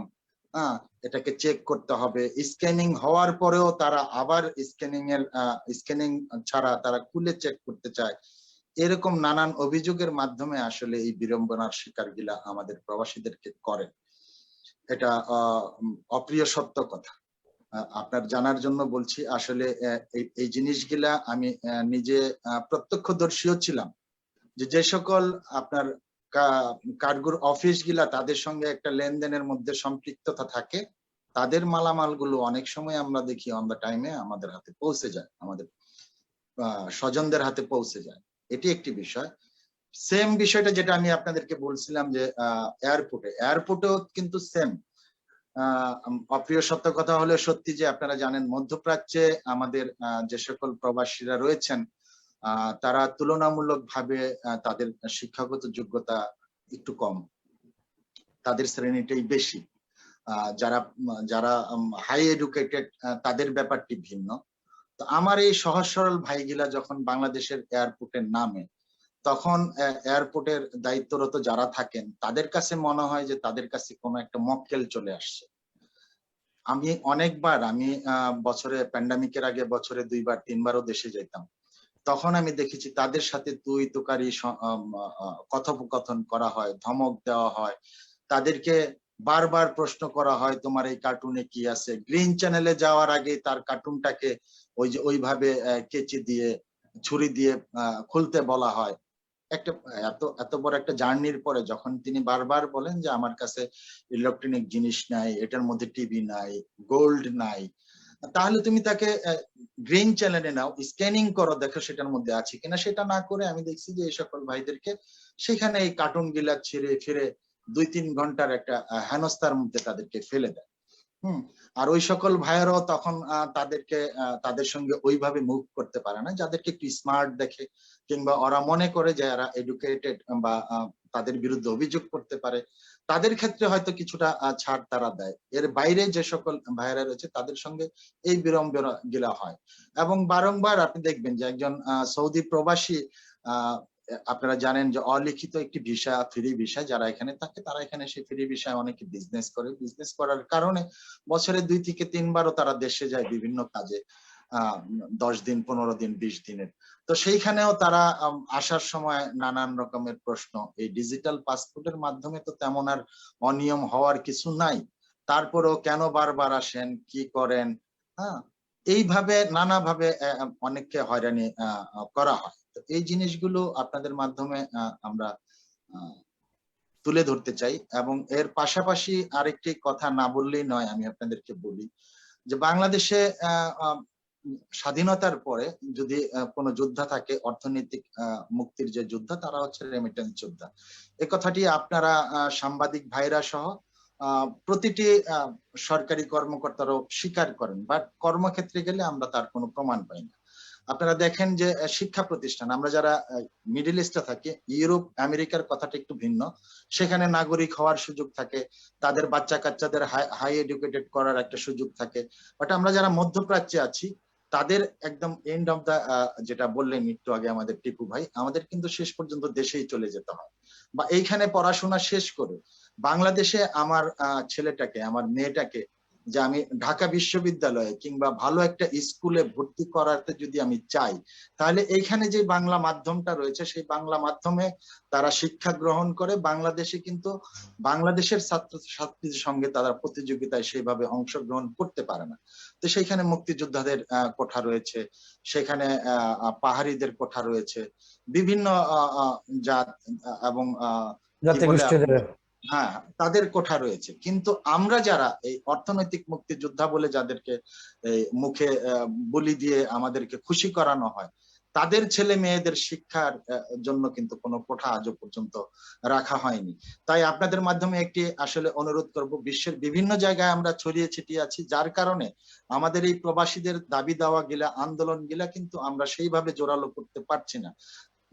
এটাকে চেক করতে হবে, স্ক্যানিং হওয়ার পরেও তারা আবার স্ক্যানিং ছাড়া তারা খুলে চেক করতে চায়। এরকম নানান অভিযোগের মাধ্যমে আসলে এই বিড়ম্বনার শিকার গিলা আমাদের প্রবাসীদেরকে করে। এটা অপ্রিয় সত্য কথা। আপনার জানার জন্য বলছি, আসলে এই জিনিসগুলা আমি নিজে প্রত্যক্ষদর্শীও ছিলাম, যে সকল আপনার কার্গোর অফিস গিলা তাদের সঙ্গে একটা লেনদেনের মধ্যে সম্পৃক্ততা থাকে, তাদের মালামাল গুলো অনেক সময় আমরা দেখি অন দ্য টাইমে আমাদের হাতে পৌঁছে যায়, আমাদের স্বজনদের হাতে পৌঁছে যায়। এটি একটি বিষয়। সেম বিষয়টা যেটা আমি আপনাদেরকে বলছিলাম যে এয়ারপোর্টেও কিন্তু সেম। অপ্রিয় সত্য কথা হলে সত্যি যে আপনারা জানেন মধ্যপ্রাচ্যে আমাদের যে সকল প্রবাসীরা রয়েছেন তারা তুলনামূলকভাবে তাদের শিক্ষাগত যোগ্যতা একটু কম, তাদের শ্রেণীটাই বেশি। যারা যারা হাই এডুকেটেড তাদের ব্যাপারটি ভিন্ন। তো আমার এই সহজ সরল ভাইগিলা যখন বাংলাদেশের এয়ারপোর্টে নামে তখন এয়ারপোর্টের দায়িত্বরত যারা থাকেন তাদের কাছে মনে হয় যে তাদের কাছে কোনো একটা মক্কেল চলে আসছে। আমি অনেকবার বছরে প্যান্ডামিকের আগে বছরে 2বার 3বারও দেশে যেতাম, তখন আমি দেখেছি তাদের সাথে তুই তুকারি কথোপকথন করা হয়, ধমক দেওয়া হয়, তাদেরকে বারবার প্রশ্ন করা হয় তোমার এই কার্টুনে কি আছে। গ্রিন চ্যানেলে যাওয়ার আগে তার কার্টুনটাকে ওইভাবে কেচি দিয়ে ছুরি দিয়ে খুলতে বলা হয়। একটা এত বড় একটা জার্নির পরে যখন তিনি বারবার বলেন যে আমার কাছে ইলেকট্রনিক জিনিস নাই, এটার মধ্যে টিভি নাই, গোল্ড নাই, তাহলে তুমি তাকে গ্রিন চ্যানেলে নাও, স্ক্যানিং করো, দেখো সেটার মধ্যে আছে কিনা। সেটা না করে আমি দেখছি যে এই সকল ভাইদেরকে সেখানে এই কার্টুন গিলা ছিঁড়ে ফিরে 2-3 ঘন্টার একটা হেনস্থার মধ্যে তাদেরকে ফেলে দেয়। আর ওই সকল ভাইয়েরাও তখন তাদেরকে তাদের সঙ্গে ওইভাবে মুভ করতে পারে না, যাদেরকে একটু স্মার্ট দেখে কিংবা ওরা মনে করে যে এরা এডুকেটেড বা তাদের বিরুদ্ধে অভিযোগ করতে পারে, তাদের ক্ষেত্রে হয়তো কিছুটা ছাড় তারা দেয়। এর বাইরে যে সকল ভাইয়েরা রয়েছে তাদের সঙ্গে এই বিড়ম্বনা গিলা হয়। এবং বারংবার আপনি দেখবেন যে একজন সৌদি প্রবাসী আপনারা জানেন যে অলিখিত একটি ভিসা, ফ্রি ভিসা, যারা এখানে থাকে তারা এখানে সেই ফ্রি ভিসায় অনেকে বিজনেস করে। বিজনেস করার কারণে বছরে 2 থেকে 3বারও তারা দেশে যায় বিভিন্ন কাজে, 10 দিন 15 দিন 20 দিনের। তো সেইখানেও তারা আসার সময় নানান রকমের প্রশ্ন। এই ডিজিটাল পাসপোর্টের মাধ্যমে তো তেমন আর অনিয়ম হওয়ার কিছু নাই, তারপরেও কেন বারবার আসেন, কি করেন, এইভাবে নানাভাবে অনেককে হয়রানি করা হয়। তো এই জিনিসগুলো আপনাদের মাধ্যমে আমরা তুলে ধরতে চাই। এবং এর পাশাপাশি আরেকটি কথা না বললেই নয়, আমি আপনাদেরকে বলি যে বাংলাদেশে স্বাধীনতার পরে যদি কোনো যোদ্ধা থাকে, অর্থনৈতিক মুক্তির যে যোদ্ধা, তারা হচ্ছে রেমিটেন্স যোদ্ধা। এই কথাটি আপনারা সাংবাদিক ভাইরা সহ প্রতিটি সরকারি কর্মকর্তারাও স্বীকার করেন, বাট কর্মক্ষেত্রে গেলে আমরা তার কোনো প্রমাণ পাই না। আপনারা দেখেন যে শিক্ষা প্রতিষ্ঠান, আমরা যারা মিডল ইস্টে থাকি, ইউরোপ আমেরিকার কথাটা একটু ভিন্ন, সেখানে নাগরিক হওয়ার সুযোগ থাকে, তাদের বাচ্চা কাচ্চাদের হাই এডুকেটেড করার একটা সুযোগ থাকে। বাট আমরা যারা মধ্যপ্রাচ্যে আছি তাদের একদম এন্ড অফ দা, যেটা বললেন একটু আগে আমাদের টিপু ভাই, আমাদের কিন্তু শেষ পর্যন্ত দেশেই চলে যেতে হয়, বা এইখানে পড়াশোনা শেষ করে বাংলাদেশে আমার ছেলেটাকে, আমার মেয়েটাকে যে আমি ঢাকা বিশ্ববিদ্যালয়ে কিংবা ভালো একটা স্কুলে ভর্তি করাতে যদি আমি চাই, তাহলে এইখানে যে বাংলা মাধ্যমটা রয়েছে সেই বাংলা মাধ্যমে তারা শিক্ষা গ্রহণ করে। বাংলাদেশে কিন্তু বাংলাদেশের ছাত্রছাত্রীদের সঙ্গে তারা প্রতিযোগিতায় সেইভাবে অংশগ্রহণ করতে পারে না। তো সেইখানে মুক্তিযোদ্ধাদের কোঠা রয়েছে, সেখানে পাহাড়িদের কোঠা রয়েছে, বিভিন্ন জাত এবং হ্যাঁ তাদের কোঠা রয়েছে। কিন্তু আমরা যারা এই অর্থনৈতিক মুক্তিযোদ্ধা বলে যাদেরকে মুখে বলি দিয়ে আমাদেরকে খুশি করানো হয়, তাদের ছেলে মেয়েদের শিক্ষার জন্য কিন্তু কোনো কোঠা আজও পর্যন্ত রাখা হয়নি। তাই আপনাদের মাধ্যমে একটি আসলে অনুরোধ করব, বিশ্বের বিভিন্ন জায়গায় আমরা ছড়িয়ে ছিটিয়ে আছি, যার কারণে আমাদের এই প্রবাসীদের দাবি দাওয়া গিলা, আন্দোলন গিলা কিন্তু আমরা সেইভাবে জোরালো করতে পারছি না।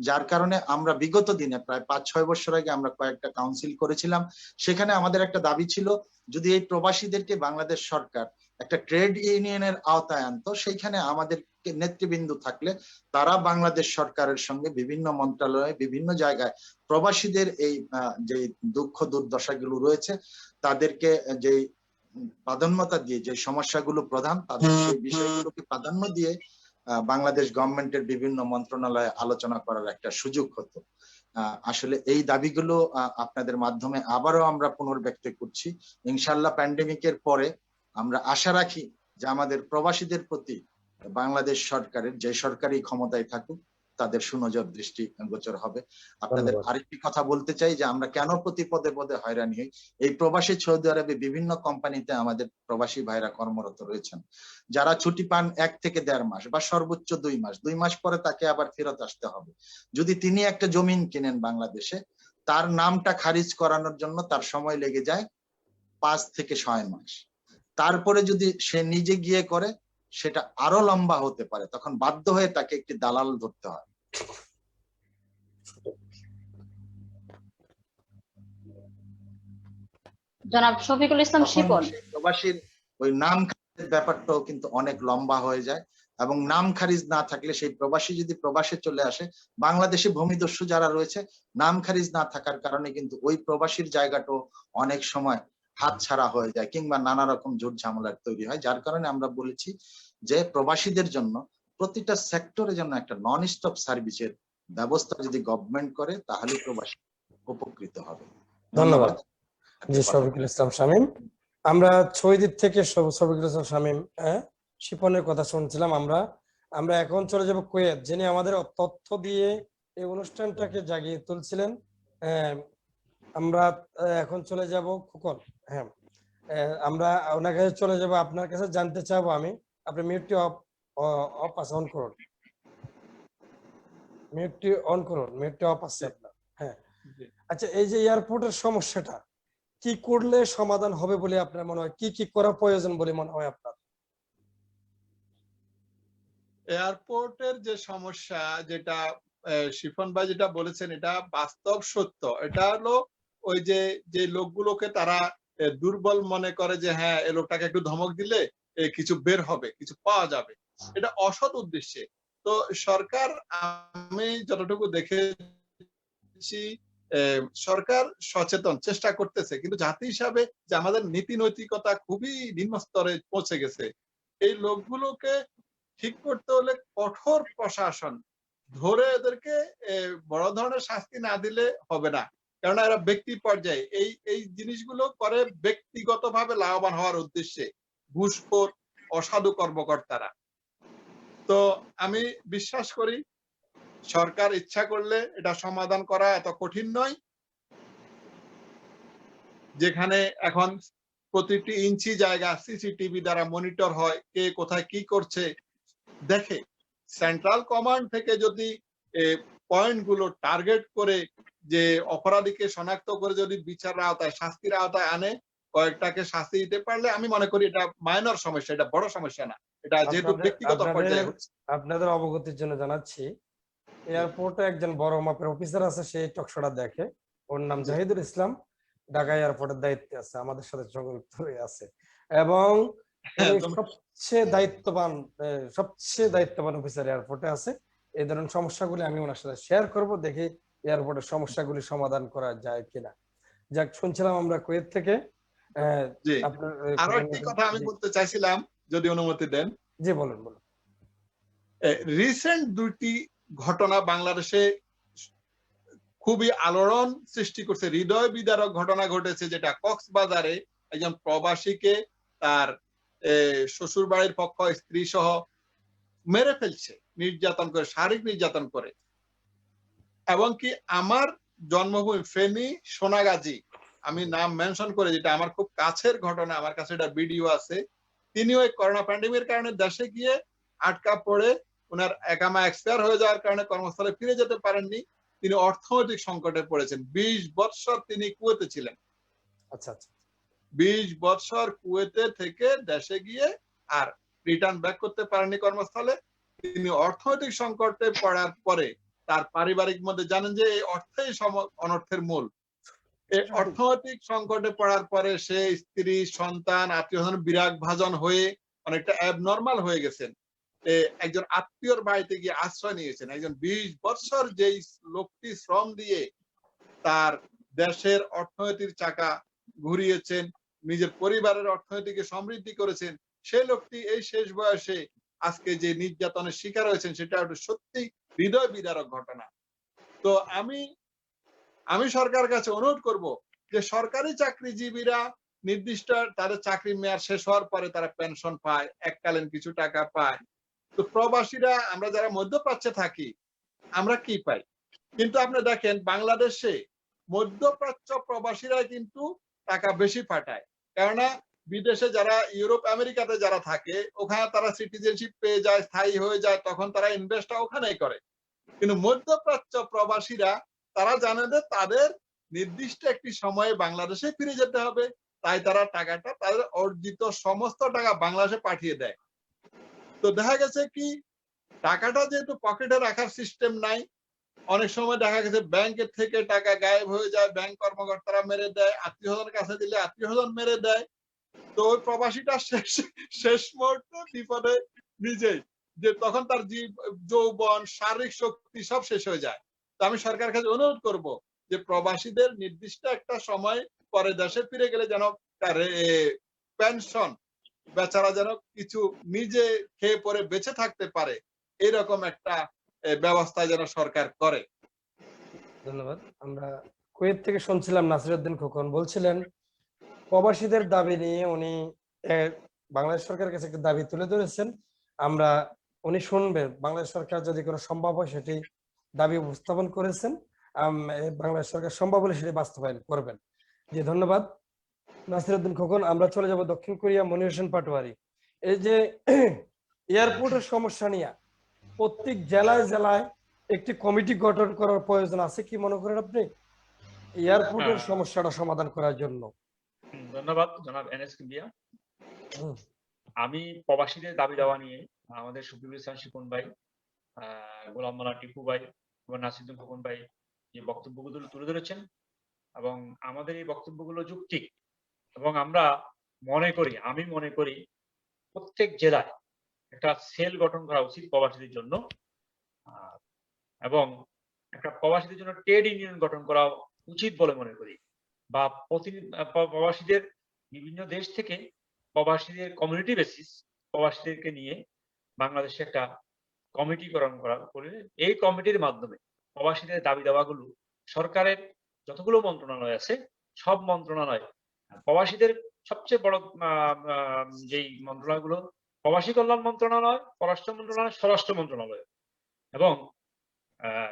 যার কারণে আমরা বিগত দিনে প্রায় 5-6 বছর আগে আমরা কয়েকটা কাউন্সিল করেছিলাম। সেখানে আমাদের একটা দাবি ছিল, যদি এই প্রবাসীদেরকে বাংলাদেশ সরকার একটা ট্রেড ইউনিয়নের আওতায় আনতো, সেইখানে আমাদের নেতৃবৃন্দ থাকলে তারা বাংলাদেশ সরকারের সঙ্গে বিভিন্ন মন্ত্রণালয়ে বিভিন্ন জায়গায় প্রবাসীদের এই যে দুঃখ দুর্দশাগুলো রয়েছে তাদেরকে যে প্রাধান্যতা দিয়ে, যে সমস্যাগুলো প্রধান, তাদের সেই বিষয়গুলোকে প্রাধান্য দিয়ে বাংলাদেশ গভর্নমেন্টের বিভিন্ন মন্ত্রণালয়ে আলোচনা করার একটা সুযোগ হতো। আসলে এই দাবিগুলো আপনাদের মাধ্যমে আবারও আমরা পুনর্ব্যক্ত করছি। ইনশাআল্লাহ প্যান্ডেমিকের পরে আমরা আশা রাখি যে আমাদের প্রবাসীদের প্রতি বাংলাদেশ সরকারের, যে সরকারি ক্ষমতায় থাকুক, তাদের সুনজর দৃষ্টি গোচর হবে। আপনাদের ধন্যবাদ। আরেকটি কথা বলতে চাই যে আমরা কেন প্রতি পদে পদে হয়রানি হই। এই প্রবাসী সৌদি আরবে বিভিন্ন কোম্পানিতে আমাদের প্রবাসী ভাইরা কর্মরত রয়েছেন, যারা ছুটি পান 1 থেকে 1.5 মাস বা সর্বোচ্চ 2 মাস। 2 মাস পরে তাকে আবার ফেরত আসতে হবে। যদি তিনি একটা জমিন কিনেন বাংলাদেশে, তার নামটা খারিজ করানোর জন্য তার সময় লেগে যায় 5 থেকে 6 মাস। তারপরে যদি সে নিজে গিয়ে করে, সেটা আরো লম্বা হতে পারে। তখন বাধ্য হয়ে তাকে একটি দালাল ধরতে হয়। জনাব শফিকুল ইসলাম তখন শিপন। সেই প্রবাসীর ওই নাম খারিজের ব্যাপারটাও কিন্তু অনেক লম্বা হয়ে যায়, এবং নাম খারিজ না থাকলে সেই প্রবাসী যদি প্রবাসে চলে আসে, বাংলাদেশে ভূমিদস্যু যারা রয়েছে, নাম খারিজ না থাকার কারণে কিন্তু ওই প্রবাসীর জায়গাটাও অনেক সময় হাতছাড়া হয়ে যায়, কিংবা নানা রকম ঝুট ঝামেলার তৈরি হয়। যার কারণে আমরা বলেছি যে প্রবাসীদের জন্য প্রতিটা সেক্টরে যেন একটা নন স্টপ সার্ভিসের ব্যবস্থা যদি গভর্নমেন্ট করে, তাহলে প্রবাসী উপকৃত হবে। ধন্যবাদ। জি, শফিকুল ইসলাম শামীম। আমরা ছয়দিক থেকে শফিকুল ইসলাম শামীম শিপনের কথা শুনছিলাম। আমরা এখন চলে যাব কুয়েত, যিনি আমাদের তথ্য দিয়ে এই অনুষ্ঠানটাকে জাগিয়ে তুলছিলেন। আমরা এখন চলে যাব খোকন। হ্যাঁ, আমরা ওনার কাছে চলে যাব। আপনার কাছে জানতে চাবো আমি, আপনি মিউটটি অফ আছে, অন করুন। মিউটটি অন করুন, মিউটটি অফ আছে আপনার। হ্যাঁ, আচ্ছা, এই যে এয়ারপোর্টের সমস্যাটা কি করলে সমাধান হবে বলে আপনার মনে হয়? কি কি করা প্রয়োজন বলে মনে হয় আপনার? এয়ারপোর্টের যে সমস্যা, যেটা শিফন ভাই যেটা বলেছেন, এটা বাস্তব সত্য। এটা হলো ওই যে লোকগুলোকে তারা দুর্বল মনে করে, যে হ্যাঁ এই লোকটাকে একটু ধমক দিলে কিছু বের হবে, কিছু পাওয়া যাবে, এটা অসৎ উদ্দেশ্যে। তো সরকার, আমি যতটুকু দেখেছি, সরকার সচেতন, চেষ্টা করতেছে, কিন্তু জাতি হিসাবে যে আমাদের নীতি নৈতিকতা খুবই নিম্ন স্তরে পৌঁছে গেছে। এই লোকগুলোকে ঠিক করতে হলে কঠোর প্রশাসন ধরে এদেরকে বড় ধরনের শাস্তি না দিলে হবে না। কেননা এরা ব্যক্তি পর্যায়ে এই জিনিসগুলো করে ব্যক্তিগতভাবে লাভবান হওয়ার উদ্দেশ্যে, ঘুষখোর অসাধু কর্মকর্তারা। তো আমি বিশ্বাস করি সরকার ইচ্ছা করলে এটা সমাধান করা এত কঠিন নয়। যেখানে এখন প্রতিটি ইঞ্চি জায়গা সিসিটিভি দ্বারা মনিটর হয়, কে কোথায় কি করছে দেখে। সেন্ট্রাল কমান্ড থেকে যদি পয়েন্ট গুলো টার্গেট করে যে অপরাধীকে শনাক্ত করে যদি বিচারের আওতায়, শাস্তির আওতায় আনে, কয়েকটাকে শাস্তি দিতে পারলে আমি মনে করি এটা মাইনর সমস্যা, এটা বড় সমস্যা না। এটা যেহেতু ব্যক্তিগত পর্যায়ে হচ্ছে। আপনাদের অবগতির জন্য জানাচ্ছি, এয়ারপোর্টে একজন বড় মাপের অফিসার আছে, সেই টকশোটা দেখে। ওর নাম জাহিদুল ইসলাম, ঢাকা এয়ারপোর্টের দায়িত্বে আছে, আমাদের সাথে সংযুক্ত হয়ে আছে, এবং সবচেয়ে দায়িত্ববান অফিসার এয়ারপোর্টে আছে। এই ধরনের সমস্যাগুলি আমি ওনার সাথে শেয়ার করব, দেখি এয়ারপোর্টের সমস্যাগুলি সমাধান করা যায় কিনা। যাক, শুনছিলাম আমরা কুয়েত থেকে। আরো একটি কথা আমি বলতে চাইছিলাম, যদি অনুমতি দেন। জি, বলুন বলুন। রিসেন্ট দুইটি ঘটনা বাংলাদেশে খুবই আলোড়ন সৃষ্টি করছে, হৃদয় বিদারক ঘটনা ঘটেছে, যেটা কক্সবাজারে একজন প্রবাসীকে তার শ্বশুর বাড়ির পক্ষ স্ত্রী সহ মেরে ফেলছে, নির্যাতন করে, শারীরিক নির্যাতন করে। এবং কি আমার জন্মভূমি ফেনী সোনাগাজী, আমি নাম মেনশন করে, যেটা আমার খুব কাছের ঘটনা, আমার কাছে এটা ভিডিও আছে। তিনি ওই করোনা প্যান্ডেমিকের কারণে দেশে গিয়ে আটকা পড়ে ওনার একামা এক্সপায়ার হয়ে যাওয়ার কারণে কর্মস্থলে ফিরে যেতে পারেননি। তিনি অর্থনৈতিক সংকটে পড়েছেন। 20 বছর তিনি কুয়েতে ছিলেন। আচ্ছা আচ্ছা। 20 বছর কুয়েতে থেকে দেশে গিয়ে আর রিটার্ন ব্যাক করতে পারেননি কর্মস্থলে। তিনি অর্থনৈতিক সংকটে পড়ার পরে তার পারিবারিক মধ্যে, জানেন যে এই অর্থই অনর্থের মূল। এই অর্থনৈতিক সংকটে পড়ার পরে সে স্ত্রী, সন্তান, আত্মীয় বিরাগ ভাজন হয়ে অনেকটা অ্যাবনর্মাল হয়ে গেছেন। একজন আত্মীয়র বাড়িতে গিয়ে আশ্রয় নিয়েছেন। একজন 20 বছর যেই লোকটি শ্রম দিয়ে তার দেশের অর্থনৈতিক চাকা ঘুরিয়েছেন, নিজের পরিবারের অর্থনীতিকে সমৃদ্ধি করেছেন, সেই লোকটি এই শেষ বয়সে আজকে যে নির্যাতনের শিকার হয়েছেন, সেটা সত্যি হৃদয় বিদারক ঘটনা। তো আমি সরকারের কাছে অনুরোধ করব যে সরকারি চাকরিজীবীরা নির্দিষ্ট তাদের চাকরির মেয়াদ শেষ হওয়ার পরে তারা পেনশন পায়, এককালীন কিছু টাকা পায়। তো প্রবাসীরা, আমরা যারা মধ্যপ্রাচ্যে থাকি, আমরা কি পাই? কিন্তু আপনি দেখেন বাংলাদেশে মধ্যপ্রাচ্য প্রবাসীরা কিন্তু টাকা বেশি পাঠায়। কেননা বিদেশে যারা ইউরোপ আমেরিকাতে যারা থাকে ওখানে তারা সিটিজেনশিপ পেয়ে যায়, স্থায়ী হয়ে যায়, তখন তারা ইনভেস্টটা ওখানেই করে। কিন্তু মধ্যপ্রাচ্য প্রবাসীরা তারা জানে যে তাদের নির্দিষ্ট একটি সময়ে বাংলাদেশে ফিরে যেতে হবে, তাই তারা টাকাটা তাদের অর্জিত সমস্ত টাকা বাংলাদেশে পাঠিয়ে দেয়। তো দেখা গেছে কি টাকাটা যেহেতু পকেটে রাখার সিস্টেম নাই, অনেক সময় দেখা গেছে ব্যাংকের থেকে টাকা গায়েব হয়ে যায়, ব্যাংক কর্মকর্তারা মেরে দেয়, আত্মীয়স্বজনের কাছে দিলে আত্মীয়স্বজন মেরে দেয়। তো ওই প্রবাসীটা শেষ মুহূর্তে বিপদে নিজেই, যে তখন তার যৌবন শারীরিক শক্তি সব শেষ হয়ে যায়। তো আমি সরকারের কাছে অনুরোধ করব যে প্রবাসীদের নির্দিষ্ট একটা সময় পরে দেশে ফিরে গেলে যেন তার পেনশন বেচারা যেন কিছু নিজে খেয়ে পরে বেঁচে থাকতে পারে, এরকম একটা ব্যবস্থা যেন সরকার করে। ধন্যবাদ। আমরা কুয়েত থেকে শুনছিলাম নাসিরউদ্দিন খোকন বলছিলেন প্রবাসীদের দাবি নিয়ে উনি বাংলাদেশ সরকারের কাছে একটা দাবি তুলে ধরেছেন। উনি শুনবেন, বাংলাদেশ সরকার যদি কোনো সম্ভব হয় সেটি দাবি উপস্থাপন করেছেন, বাংলাদেশ সরকার সম্ভব হলে সেটি বাস্তবায়ন করবেন। জি ধন্যবাদ নাসিরউদ্দিন খোকন। আমরা চলে যাব দক্ষিণ কোরিয়া, মনির হোসেন পাটোয়ারি। এই যে এয়ারপোর্টের সমস্যা নিয়ে প্রত্যেক জেলায় জেলায় একটি কমিটি গঠন করার প্রয়োজন আছে কি মনে করেন আপনি এয়ারপোর্টের সমস্যাটা সমাধান করার জন্য? ধন্যবাদ জনাব এনএস কিবিয়া। আমি প্রবাসীদের দাবি দেওয়া নিয়ে আমাদের শফিকুল ইসলাম শিপন ভাই, গোলাম মোল্লা টিপু ভাই এবং নাসিরুদ্দিন খোকন ভাই যে বক্তব্যগুলো তুলে ধরেছেন এবং আমাদের এই বক্তব্যগুলো যৌক্তিক, এবং আমি মনে করি প্রত্যেক জেলায় একটা সেল গঠন করা উচিত প্রবাসীদের জন্য, এবং একটা প্রবাসীদের জন্য ট্রেড ইউনিয়ন গঠন করা উচিত বলে মনে করি, বা প্রবাসীদের বিভিন্ন দেশ থেকে প্রবাসীদের কমিউনিটি বেসিস প্রবাসীদেরকে নিয়ে বাংলাদেশে একটা কমিটিকরণ করা করে এই কমিটির মাধ্যমে প্রবাসীদের দাবি দাওয়াগুলো সরকারের যতগুলো মন্ত্রণালয় আছে সব মন্ত্রণালয়, প্রবাসীদের সবচেয়ে বড় যেই মন্ত্রণালয়গুলো প্রবাসী কল্যাণ মন্ত্রণালয়, পররাষ্ট্র মন্ত্রণালয়, স্বরাষ্ট্র মন্ত্রণালয় এবং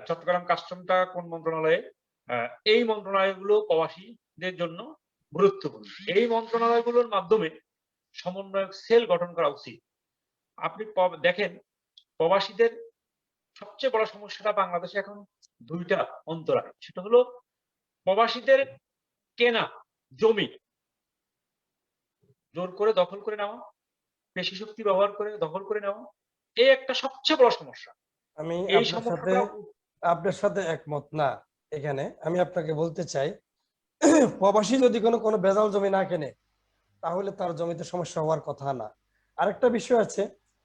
চট্টগ্রাম কাস্টমটা কোন মন্ত্রণালয়ে, এই মন্ত্রণালয়গুলো প্রবাসীদের জন্য গুরুত্বপূর্ণ। এই মন্ত্রণালয়গুলোর মাধ্যমে সমন্বয়ক সেল গঠন করা উচিত। আপনি দেখেন প্রবাসীদের সবচেয়ে বড় সমস্যাটা বাংলাদেশে এখন দুইটা অন্তরায়, সেটা হলো প্রবাসীদের কেনা জমি জোর করে দখল করে নেওয়া, পেশি শক্তি ব্যবহার করে দখল করে নেওয়া, এই একটা সবচেয়ে বড় সমস্যা। আমি আপনার সাথে একমত না। এখানে আমি আপনাকে বলতে চাই প্রবাসী যদি কোনো ভেজাল জমি না কেনে তাহলে তার জমিতে সমস্যা হওয়ার কথা না। আরেকটা বিষয় আছে,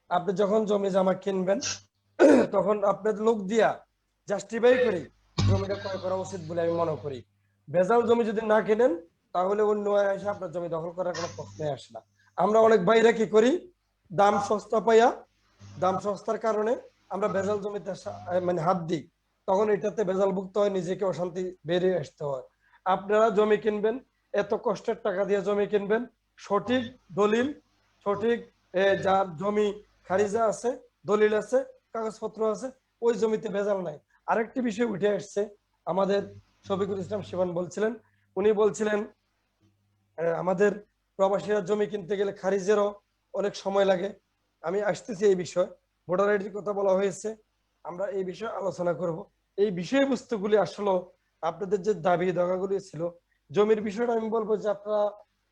আপনি যখন জমি জামা কিনবেন তখন আপনার লোক দিয়া জাস্টিফাই করে জমিটা ক্রয় করা উচিত বলে আমি মনে করি। ভেজাল জমি যদি না কেনেন তাহলে অন্য এসে আপনার জমি দখল করার কোনো প্রশ্নই আসে না। আমরা অনেক ভাইরা কি করি, দাম সস্তা পাইয়া, দাম সস্তার কারণে আমরা ভেজাল জমিতে মানে হাত দিই, তখন এটাতে ভেজাল ভুক্ত হয়, নিজেকে অশান্তি বেরিয়ে আসতে হয়। আপনারা জমি কিনবেন, এত কষ্টের টাকা দিয়ে জমি কিনবেন, সঠিক দলিল, সঠিক যার জমি খারিজা আছে, দলিল আছে, কাগজপত্র আছে, ওই জমিতে ভেজাল নাই। আরেকটি বিষয় উঠে আসছে, আমাদের শফিকুল ইসলাম শিবন বলছিলেন, উনি বলছিলেন আমাদের প্রবাসীরা জমি কিনতে গেলে খারিজেরও অনেক সময় লাগে। আমি আসতেছি এই বিষয়, ভোটার আইডির কথা বলা হয়েছে, আমরা এই বিষয়ে আলোচনা করব। এই বিষয়বস্তুগুলি আসলে আপনাদের যে দাবি দাওয়াগুলি ছিল, জমির বিষয়টা আমি বলবো যে আপনারা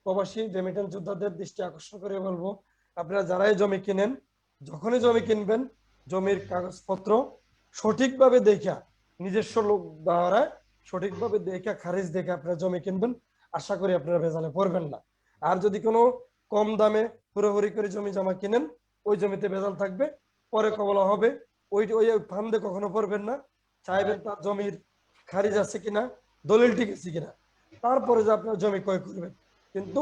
প্রবাসী রেমিটেন্স যোদ্ধাদের দৃষ্টি আকর্ষণ করে বলবো, আপনারা যারাই জমি কিনেন, যখনই জমি কিনবেন জমির কাগজপত্র সঠিকভাবে দেখা, নিজস্ব লোক দ্বারা সঠিকভাবে দেখা খারিজ দেখে আপনারা জমি কিনবেন, আশা করি আপনারা ভেজালে পড়বেন না। আর যদি কোনো কম দামে হুড়োহুড়ি করে জমি জমা কিনেন, ওই জমিতে ভেজাল থাকবে, পরে কবলা হবে, ওই ফান্দে কখনো পড়বেন না। চাইবেন তার জমির খারিজ আছে কিনা, দলিল ঠিক আছে কিনা, তারপরে যে আপনার জমি ক্রয় করবেন। কিন্তু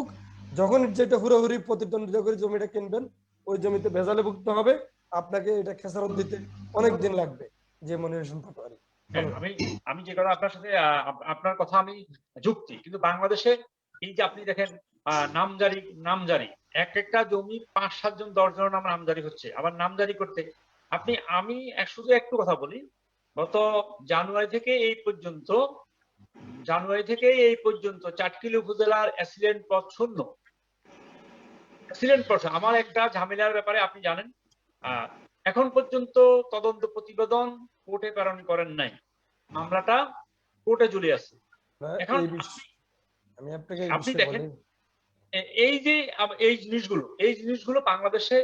যখন যেটা হুড়োহুড়ি প্রতিদ্বন্দ্বিতা করে জমিটা কিনবেন, ওই জমিতে ভেজালে ভুগতে হবে, আপনাকে এটা খেসারত দিতে অনেক দিন লাগবে। যে মনির হোসেন পাটোয়ারি। আমি যে কথা আপনার সাথে আপনার কথা আমি যুক্তি, কিন্তু বাংলাদেশে এই যে আপনি দেখেন নামজারি এক একটা জমি 5-7 জন 10 জনের নাম নামজারি হচ্ছে, আবার নামজারি করতে আমি শুধু একটু কথা বলি, গত জানুয়ারি থেকে এই পর্যন্ত চাটখিল উপজেলার অ্যাক্সিডেন্ট পথ শূন্য। আমার একটা ঝামেলার ব্যাপারে আপনি জানেন, এখন পর্যন্ত তদন্ত প্রতিবেদন কোর্টে প্রেরণ করেন নাই, মামলাটা কোর্টে ঝুলে আছে। এখন আমি আপনাকে আপনি দেখেন এই জিনিসগুলো বাংলাদেশে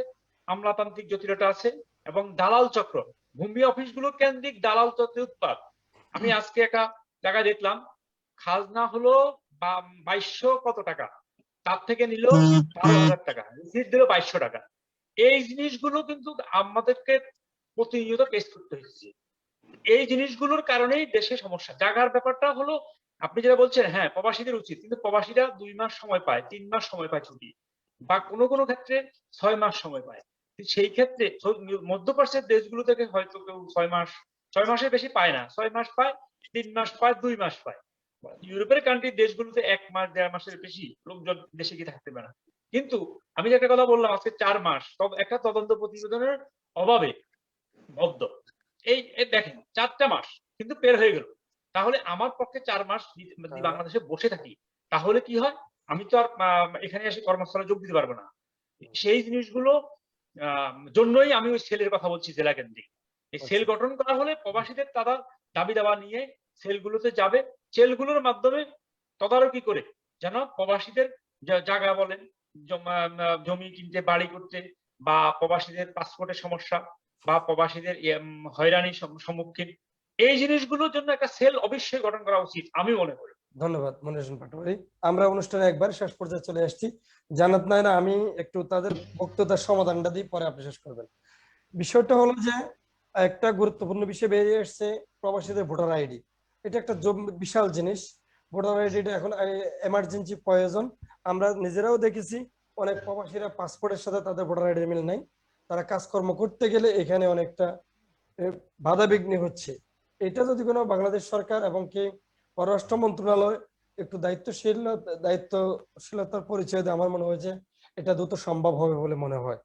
আমলাতান্ত্রিক জটিলতা আছে এবং দালাল চক্র, ভূমি অফিসগুলো কেন্দ্রিক দালাল চক্রের উৎপাদ। আমি আজকে একটা জায়গায় দেখলাম খাজনা হলো 2200 কত টাকা, তার থেকে নিল 12,000 টাকা, রিসিট দিল 2200 টাকা। এই জিনিসগুলো কিন্তু আমাদেরকে প্রতিনিয়ত পেশ করতে হচ্ছে। এই জিনিসগুলোর কারণেই দেশে সমস্যা। জায়গার ব্যাপারটা হলো আপনি যেটা বলছেন, হ্যাঁ প্রবাসীদের উচিত, কিন্তু প্রবাসীরা 2 মাস সময় পায়, 3 মাস সময় পায় ছুটি, বা কোনো ক্ষেত্রে 6 মাস সময় পায়। সেই ক্ষেত্রে মধ্যপ্রাচ্যের দেশগুলো থেকে হয়তো কেউ 6 মাসের বেশি পায় না, 6 মাস পায়, 3 মাস পায়, 2 মাস পায়। ইউরোপের কান্ট্রির দেশগুলোতে 1 মাস 1.5 মাসের বেশি লোকজন দেশে গিয়ে থাকতে পারে না। কিন্তু আমি যে একটা কথা বললাম, আজকে 4 মাস একটা তদন্ত প্রতিবেদনের অভাবে বদ্ধ। এই দেখেন 4টা মাস কিন্তু পের হয়ে গেল। তাহলে আমার পক্ষে 4 মাস যদি বাংলাদেশে বসে থাকি তাহলে কি হয়? আমি তো আর এখানে এসে কর্মস্থলে যোগ দিতে পারবো না। সেই জিনিসগুলো জন্যই আমি ওই সেলের কথা বলছি, জেলা কেন্দ্রিক। এই সেল গঠন করা হলে প্রবাসীদের তারা দাবি দাবা নিয়ে সেলগুলোতে যাবে, সেলগুলোর মাধ্যমে তদারকি করে যেন প্রবাসীদের জায়গা বলেন, জমি কিনতে, বাড়ি করতে, বা প্রবাসীদের পাসপোর্টের সমস্যা বা প্রবাসীদের হয়রানির সম্মুখীন, এই জিনিসগুলোর জন্য একটা সেল অবশ্যই গঠন করা উচিত আমি মনে করি। ধন্যবাদ মনির হোসেন পাটোয়ারি। আমরা অনুষ্ঠানে একবার শেষ পর্যায়ে চলে আসছি। জান্নাত নায়রা, আমি একটু তাদের বক্তব্যের সমাধানটা দিই, পরে আপনি শেষ করবেন। বিষয়টা হলো যে একটা গুরুত্বপূর্ণ বিষয় বেরিয়ে এসছে, প্রবাসীদের ভোটার আইডি। এটা একটা বিশাল জিনিস। ভোটার আইডিটা এখন এমার্জেন্সি প্রয়োজন। আমরা নিজেরাও দেখেছি অনেক প্রবাসীরা পাসপোর্টের সাথে তাদের ভোটার আইডির মিল নাই, তারা কাজকর্ম করতে গেলে এখানে অনেকটা বাধা বিঘ্ন হচ্ছে। এটা যদি কোনো বাংলাদেশ সরকার এবং কি পররাষ্ট্র মন্ত্রণালয় একটু দায়িত্বশীলতার পরিচয় দেয়, আমার মনে হয়েছে এটা দ্রুত সম্ভব হবে বলে মনে হয়।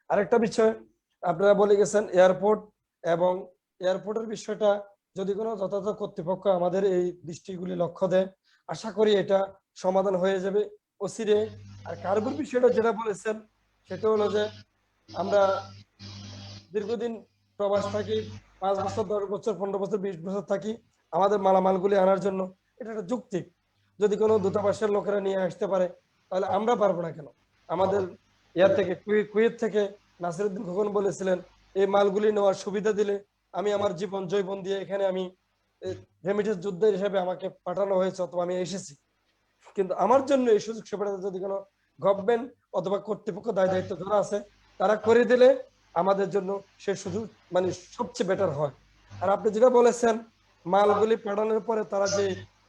আরেকটা বিষয় আপনারা বলে গেছেন এয়ারপোর্ট, এবং এয়ারপোর্টের বিষয়টা যদি কোনো যথাযথ কর্তৃপক্ষ আমাদের এই দৃষ্টিগুলি লক্ষ্য দেয়, আশা করি এটা সমাধান হয়ে যাবে অচিরে। আর কার্গোর বিষয়টা যেটা বলেছেন সেটা হলো যে আমরা দীর্ঘদিন প্রবাস থাকি, 5 বছর 10 বছর 15 বছর 20 বছর থাকি, আমাদের মালামালগুলি আনার জন্য এটা একটা যৌক্তিক। যদি কোনো দূতাবাসের লোকেরা নিয়ে আসতে পারে তাহলে আমরা পারবো না কেন? আমাদের ইয়ার থেকে কুয়েত থেকে নাসিরউদ্দিন খোকন বলেছিলেন এই মালগুলি নেওয়ার সুবিধা দিলে আমি আমার জীবন জৈবন দিয়ে এখানে আমি রেমিটেন্স যোদ্ধা হিসেবে আমাকে পাঠানো হয়েছে অথবা আমি এসেছি, কিন্তু আমার জন্য এই সুযোগ সুবিধা যদি কোনো গভর্নমেন্ট অথবা কর্তৃপক্ষ দায়িত্ব যারা আছে তারা করে দিলে আমাদের জন্য সে সুযোগ মানে সবচেয়ে বেটার হয়। আর আপনি যেটা বলেছেন মালগুলি পাঠানোর পরে তারা যে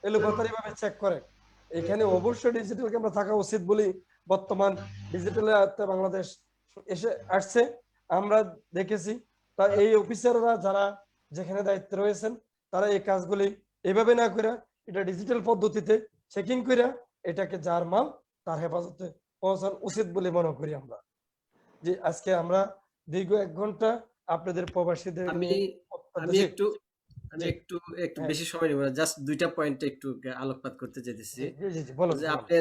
এলোপাতারি ভাবে চেক করে, এখানে অবশ্যই ডিজিটাল ক্যামেরা থাকা উচিত বলে বর্তমান ডিজিটালে বাংলাদেশ এসে আসছে, আমরা দেখেছি। তা এই অফিসাররা যারা যেখানে দায়িত্বে রয়েছেন তারা এই কাজগুলি এভাবে না করে এটা ডিজিটাল পদ্ধতিতে চেকিং করে এটাকে যার মাল তার হেফাজতে পৌঁছানো উচিত বলে মনে করি আমরা। যে আজকে আমরা দীর্ঘ 1 ঘন্টা আপনাদের প্রবাসীদের আমি একটু বেশি সময় নেব না, জাস্ট 2টা পয়েন্ট একটু আলোকপাত করতে চাইতেছি। যে আপনি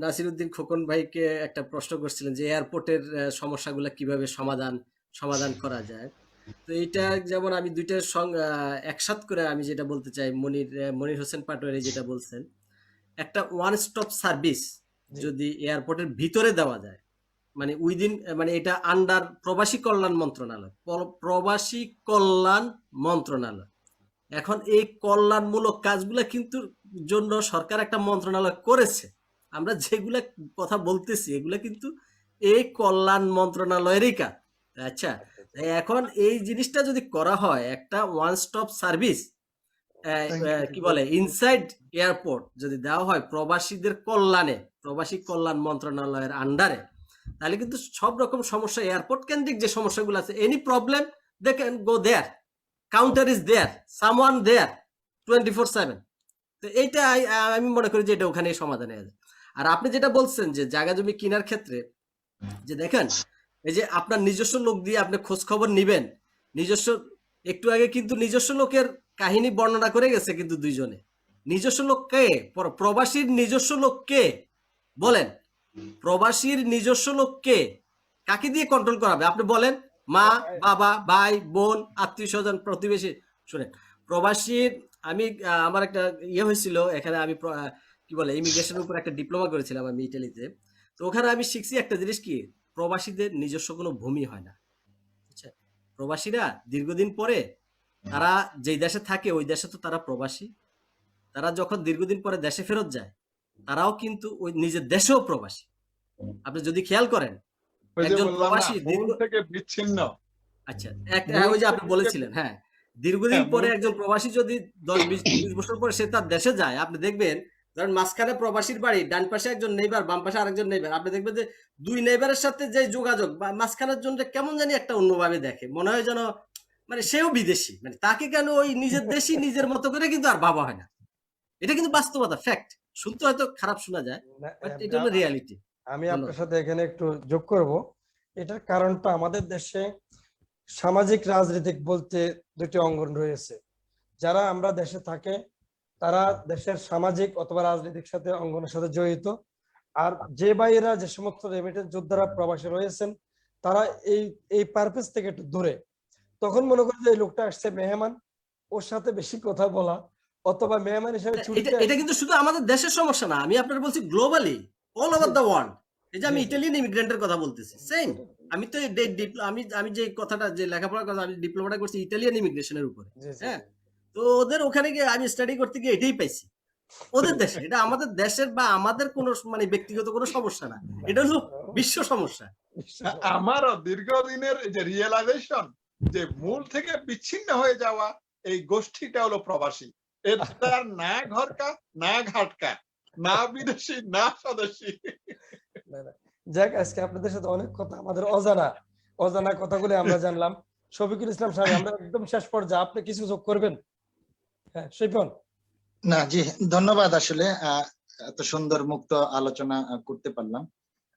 নাসিরউদ্দিন খোকন ভাইকে একটা প্রশ্ন করছিলেন যে এয়ারপোর্টের সমস্যাগুলো কিভাবে সমাধান করা যায়। তো এটা যেমন আমি 2টার একসাথ করে আমি যেটা বলতে চাই, মনির হোসেন পাটোয়ারি যেটা বলছেন, একটা ওয়ান স্টপ সার্ভিস যদি এয়ারপোর্টের ভিতরে দেওয়া যায়, মানে উইদিন, মানে এটা আন্ডার প্রবাসী কল্যাণ মন্ত্রণালয়। এখন এই কল্যাণমূলক কাজগুলা কিন্তু জন্য সরকার একটা মন্ত্রণালয় করেছে। আমরা যেগুলা কথা বলতেছি এগুলা কিন্তু এই কল্যাণ মন্ত্রণালয়েরই কাজ। আচ্ছা, এখন এই জিনিসটা যদি করা হয়, একটা ওয়ান স্টপ সার্ভিস কি বলে ইনসাইড এয়ারপোর্ট যদি দেওয়া হয় প্রবাসীদের কল্যাণে, প্রবাসী কল্যাণ মন্ত্রণালয়ের আন্ডারে, তাহলে কিন্তু সব রকম সমস্যা, এয়ারপোর্ট কেন্দ্রিক যে সমস্যাগুলো আছে, any problem they can go there, counter is there, someone there 24/7। তো এইটা আমি মনে করি যে এটা ওখানে সমাধান হয়ে যায়। আর আপনি যেটা বলছেন যে জায়গা জমি কেনার ক্ষেত্রে, যে দেখেন এই যে আপনার নিজস্ব লোক দিয়ে আপনি খোঁজ খবর নিবেন, নিজস্ব একটু আগে কিন্তু নিজস্ব লোকের কাহিনী বর্ণনা করে গেছে কিন্তু দুইজনে। নিজস্ব লোক কে? প্রবাসীর নিজস্ব লোক কে? বলেন, প্রবাসীর নিজস্ব লোক কে? কাকে দিয়ে কন্ট্রোল করাবে আপনি বলেন? মা, বাবা, ভাই, বোন, আত্মীয় স্বজন, প্রতিবেশী। শুনেন, প্রবাসীর আমি আমার একটা ইয়ে হয়েছিল এখানে, আমি কি বলে ইমিগ্রেশনের উপর একটা ডিপ্লোমা করেছিলাম আমি ইটালিতে। তো ওখানে আমি শিখছি একটা জিনিস কি, প্রবাসীদের নিজস্ব কোনো ভূমি হয় না। বুঝছেন? প্রবাসীরা দীর্ঘদিন পরে তারা যেই দেশে থাকে ওই দেশে তো তারা প্রবাসী, তারা যখন দীর্ঘদিন পরে দেশে ফেরত যায় তারাও কিন্তু ওই নিজের দেশেও প্রবাসী। আপনি যদি খেয়াল করেন ওই যে একজন বললাম না, প্রবাসী মূল থেকে বিচ্ছিন্ন। আচ্ছা মূল ওই যে আপনি থেকে বলেছিলেন, হ্যাঁ, দীর্ঘদিন হ্যাঁ, পরে মূল একজন প্রবাসী যদি 10-20 বছর পরে সে তার দেশে যায়, আপনি দেখবেন ধরেন মাঝখানে প্রবাসীর বাড়ি, ডান পাশে একজন নেইবার, বাম পাশে আরেকজন নেইবার, আপনি দেখবেন যে দুই নেইবারের সাথে যে যোগাযোগ বা মাঝখানের জন্য কেমন জানি একটা অন্যভাবে দেখে, মনে হয় যেন মানে সেও বিদেশি, মানে তাকে কেন ওই নিজের দেশি নিজের মতো করে কিন্তু আর ভাবা হয় না। এটা কিন্তু বাস্তবতা, ফ্যাক্ট। শুনতে হয়তো খারাপ শোনা যায়, না, বাট এটা হলো রিয়ালিটি। আমি আপনার সাথে এখানে একটু যোগ করব। এটার কারণটা আমাদের দেশে সামাজিক রাজনীতিক বলতে দুটি অঙ্গন রয়েছে। যারা আমরা দেশে থাকে তারা দেশের সামাজিক অথবা রাজনৈতিক সাথে অঙ্গনের সাথে জড়িত, আর যে ভাইয়েরা যে সমস্ত রেমিটেন্স যোদ্ধারা প্রবাসী রয়েছেন তারা এই এই পারপাস থেকে একটু দূরে। তখন মনে করি যে এই লোকটা আসছে মেহমান, ওর সাথে বেশি কথা বলা, অথবা মেহমান হিসেবে এটা ছুটিতে এটা কিন্তু শুধু আমাদের দেশের সমস্যা না, আমি আপনার বলছি globally, all over the world. এই যে আমি ইটালিয়ান ইমিগ্রেন্টের কথা বলতেছি, সেম। আমি তো আমি যে কথাটা, যে লেখাপড়ার কথা, আমি ডিপ্লোমাটা করছি ইটালিয়ান ইমিগ্রেশনের উপরে। জি, জি, হ্যাঁ, জি। তো ওদের ওখানে গিয়ে আমি স্টাডি করতে গিয়ে এটাই পাইছি। ওদের দেশে, এটা আমাদের দেশের বা আমাদের কোনো মানে ব্যক্তিগত কোনো সমস্যা না, এটা হলো বিশ্ব সমস্যা। আমারও দীর্ঘদিনের এই যে রিয়েলাইজেশন, যে মূল থেকে বিচ্ছিন্ন হয়ে যাওয়া এই গোষ্ঠীটা হলো প্রবাসী। এটার না ঘরকা, না ঘাটকা, না বিদেশি, না স্বদেশী। না, না। যাক, আজকে আপনাদের সাথে অনেক কথা আমাদের অজানা অজানা কথাগুলো আমরা জানলাম। শফিকুল ইসলাম সাহেব, আমরা একদম শেষ পর্যায়ে, আপনি কিছু যোগ করবেন? হ্যাঁ, শিপন। না, জি, ধন্যবাদ। আসলে এত সুন্দর মুক্ত আলোচনা করতে পারলাম।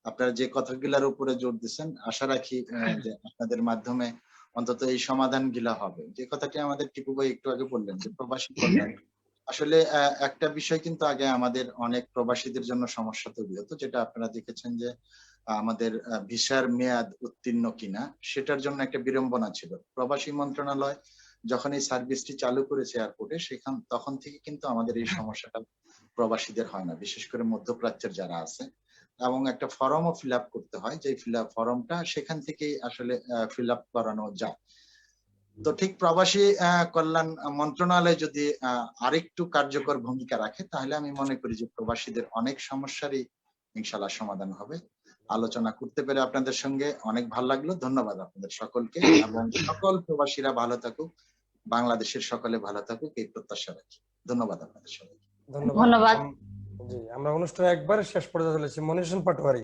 আপনারা যে কথাগুলোর উপরে জোর দিচ্ছেন, আশা রাখি যে আপনাদের মাধ্যমে অন্তত এই সমাধান গুলা হবে। যে কথাটি আমাদের টিপু ভাই একটু আগে বললেন যে প্রবাসী কল্যাণ, আসলে একটা বিষয় কিন্তু আগে আমাদের অনেক প্রবাসীদের জন্য সমস্যা তৈরি হতো, যেটা আপনারা দেখেছেন যে আমাদের ভিসার মেয়াদ উত্তীর্ণ কিনা সেটার জন্য একটা বিড়ম্বনা ছিল। প্রবাসী মন্ত্রণালয় যখন এই সার্ভিসটি চালু করেছে এয়ারপোর্টে, তখন থেকে কিন্তু আমাদের এই সমস্যাটা প্রবাসীদের হয় না, বিশেষ করে মধ্যপ্রাচ্যের যারা আছে। এবং একটা ফর্মও ফিল আপ করতে হয়, যে ফর্মটা সেখান থেকেই আসলে ফিল আপ করানো যায়। তো ঠিক প্রবাসী কল্যাণ মন্ত্রণালয় যদি আরেকটু কার্যকর ভূমিকা রাখে, তাহলে আমি মনে করি যে প্রবাসীদের অনেক সমস্যারই ইনশাল্লাহ সমাধান হবে। আলোচনা করতে পেরে আপনাদের সঙ্গে অনেক ভালো লাগলো। ধন্যবাদ আপনাদের সকলকে, এবং সকল প্রবাসীরা ভালো থাকুক, বাংলাদেশের সকলে ভালো থাকুক, এই প্রত্যাশা রাখি। ধন্যবাদ আপনাদের সবাইকে। ধন্যবাদ। জি, আমরা অনুষ্ঠানে একবারে শেষ পর্যায়ে চলেছি। মনিষণ পাটোয়ারি,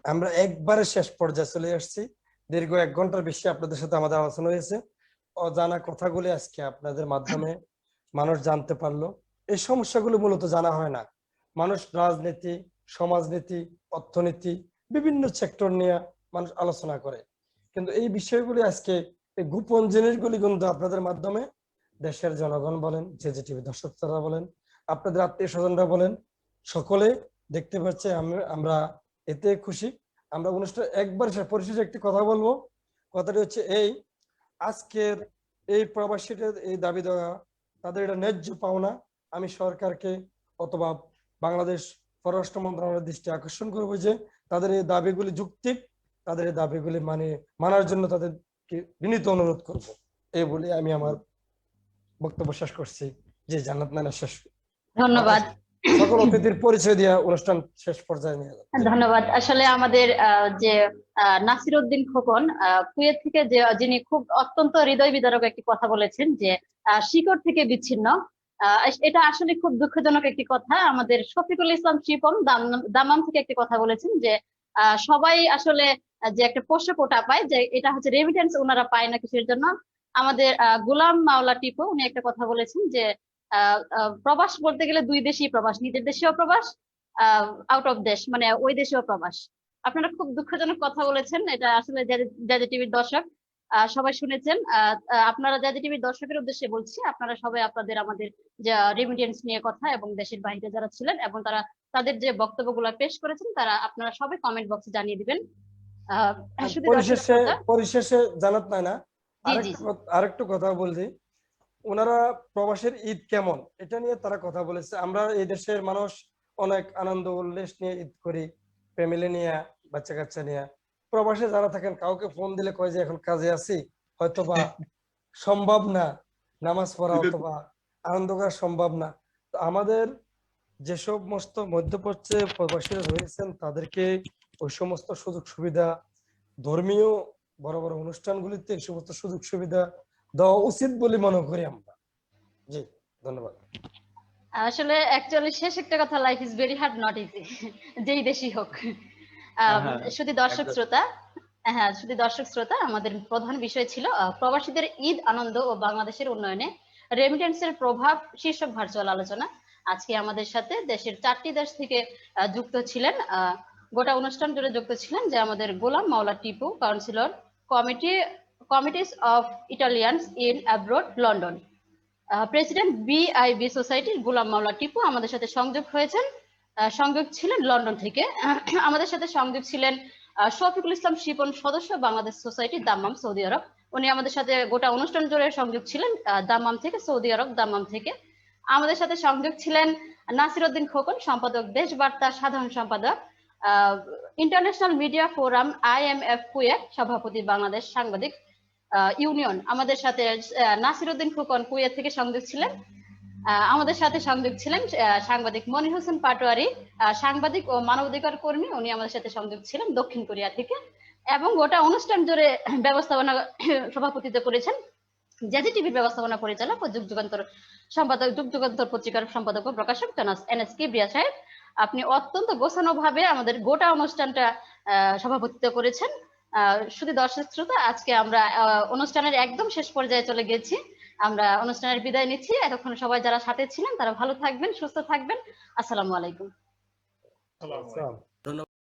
আমরা একবারে শেষ পর্যায়ে চলে আসছি। দীর্ঘ 1 ঘন্টার বেশি আপনাদের সাথে আমাদের আলোচনা হয়েছে। অজানা কথাগুলি আজকে আপনাদের মাধ্যমে মানুষ জানতে পারলো। এই সমস্যাগুলো মূলত জানা হয় না। মানুষ রাজনীতি, সমাজনীতি, অর্থনীতি, বিভিন্ন সেক্টর নিয়ে মানুষ আলোচনা করে, কিন্তু এই বিষয়গুলি আজকে, এই গোপন জিনিসগুলি কিন্তু আপনাদের মাধ্যমে দেশের জনগণ বলেন, জেজেটিভি দর্শকরা বলেন, আপনাদের আত্মীয় স্বজনরা বলেন, সকলে দেখতে পাচ্ছে। আমরা এতে খুশি। আমরা অনুষ্ঠান একবার পরিশেষে একটি কথা বলবো। কথাটি হচ্ছে এই, আজকের এই প্রবাসীদের এই দাবি দেওয়া, তাদের এটা ন্যায্য পাওনা। আমি সরকারকে অথবা বাংলাদেশ পররাষ্ট্র মন্ত্রণালয়ের দৃষ্টি আকর্ষণ করবো যে তাদের এই দাবিগুলি যৌক্তিক, তাদের এই দাবিগুলি মানার জন্য তাদেরকে বিনীত অনুরোধ করব। এই বলে আমি আমার বক্তব্য শেষ করছি। যে জান্নাত নানা শেষ। ধন্যবাদ। সকল অতিথির পরিচয় দিয়ে অনুষ্ঠান শেষ পর্যায়ে নিয়ে যাবে। ধন্যবাদ। আসলে আমাদের যে নাসির উদ্দিন খোকন কুয়েত থেকে, যিনি খুব অত্যন্ত হৃদয় বিদারক একটি কথা বলেছেন যে শিকড় থেকে বিচ্ছিন্ন, এটা আসলে খুব দুঃখজনক একটি কথা। আমাদের শফিকুল ইসলাম শিপন দামাম থেকে একটি কথা বলেছেন যে সবাই আসলে যে একটা পোষ্য কোটা পায়, যে এটা হচ্ছে রেমিটেন্স ওনারা পায় না কিসের জন্য। আমাদের গুলাম মাওলা টিপু উনি একটা কথা বলেছেন যে প্রবাস বলতে গেলে 2 দেশই প্রবাস, নিজের দেশেও প্রবাস, আউট অফ দেশ মানে ওই দেশেও প্রবাস। আপনারা খুব দুঃখজনক কথা বলেছেন। এটা আসলে টিভির দর্শক সবাই শুনেছেন। আপনারা জাজি টিভির দর্শকের উদ্দেশ্যে বলছি, আপনারা সবাই আপনাদের আমাদের যে রেমিটেন্স নিয়ে কথা এবং দেশের বাইরে যারা ছিলেন এবং তারা তাদের যে বক্তব্যগুলো পেশ করেছেন তারা আপনারা সবাই কমেন্ট বক্সে জানিয়ে দিবেন। আর শুধু দর্শক শ্রোতা, পরিশেষে জানাত নাই না, জি জি আরেকটু কথা বলছি। ওনারা প্রবাসের ঈদ কেমন এটা নিয়ে তারা কথা বলেছে। আমরা এই দেশের মানুষ অনেক আনন্দ উল্লাস নিয়ে ঈদ করি, ফ্যামিলি নিয়ে, বাচ্চা কাচ্চা নিয়ে। প্রবাসে যারা থাকেন কাউকে ফোন দিলে কয় যে এখন কাজে আছি, হয়তোবা সম্ভব না নামাজ পড়া অথবা আনন্দ করা সম্ভব না। তো আমাদের যে সমস্ত মধ্যপ্রাচ্যে প্রবাসীরা রয়েছেন তাদেরকে ওই সমস্ত সুযোগ সুবিধা, ধর্মীয় বড় বড় অনুষ্ঠানগুলিতে এই সমস্ত সুযোগ সুবিধা দেওয়া উচিত বলে মনে করি আমরা। জি, ধন্যবাদ। আসলে অ্যাকচুয়ালি শেষ একটা কথা, life is very hard not easy, যেই দেশই হোক। শুধু দর্শক শ্রোতা, হ্যাঁ শুধু দর্শক শ্রোতা, আমাদের প্রধান বিষয় ছিল প্রবাসীদের ঈদ আনন্দ ও বাংলাদেশের উন্নয়নে রেমিটেন্সের প্রভাব শীর্ষক ভার্চুয়াল আলোচনা। আজকে আমাদের সাথে দেশের 4টি দেশ থেকে যুক্ত ছিলেন, গোটা অনুষ্ঠান জুড়ে যুক্ত ছিলেন যে আমাদের Golam Mowla Tipu, councillor, committees of Italians in abroad, London, president BIB সোসাইটির গোলাম মাওলা টিপু আমাদের সাথে সংযোগ হয়েছেন, সংযোগ ছিলেন লন্ডন থেকে। আমাদের সাথে সংযোগ ছিলেন শফিকুল ইসলাম শিপন, সদস্য বাংলাদেশ সোসাইটি, দাম্মাম, সৌদি আরব। উনি আমাদের সাথে গোটা অনুষ্ঠান জুড়ে সংযোগ ছিলেন দাম্মাম থেকে, সৌদি আরব দাম্মাম থেকে। আমাদের সাথে সংযোগ ছিলেন নাসির উদ্দিন খোকন, সম্পাদক দেশ বার্তা, সাধারণ সম্পাদক international media forum IMF Kuwait, সভাপতি বাংলাদেশ সাংবাদিক ইউনিয়ন। আমাদের সাথে নাসির উদ্দিন খোকন কুয়েত থেকে সংযোগ ছিলেন। আমাদের সাথে সংযোগ ছিলেন সাংবাদিক মনির হোসেন পাটোয়ারি, সাংবাদিক ও মানবাধিকার কর্মী, উনি আমাদের সাথে সংযোগ ছিলেন দক্ষিণ কোরিয়া থেকে। এবং গোটা অনুষ্ঠান জুড়ে ব্যবস্থাপনা সভাপতিত্ব করেছেন জাজি টিভির ব্যবস্থাপনা পরিচালক ও যুগ যুগান্তর সম্পাদক, যুগ যুগান্তর পত্রিকার সম্পাদক ও প্রকাশক জনাব NS কিবরিয়া সাহেব। আপনি অত্যন্ত গোছানো ভাবে আমাদের গোটা অনুষ্ঠানটা সভাপতিত্ব করেছেন। শুধু দর্শক শ্রোতা, আজকে আমরা অনুষ্ঠানের একদম শেষ পর্যায়ে চলে গেছি। আমরা অনুষ্ঠানের বিদায় নিচ্ছি। এতক্ষণ সবাই যারা সাথে ছিলেন তারা ভালো থাকবেন, সুস্থ থাকবেন। আসসালামু আলাইকুম। আসসালামু আলাইকুম। ধন্যবাদ।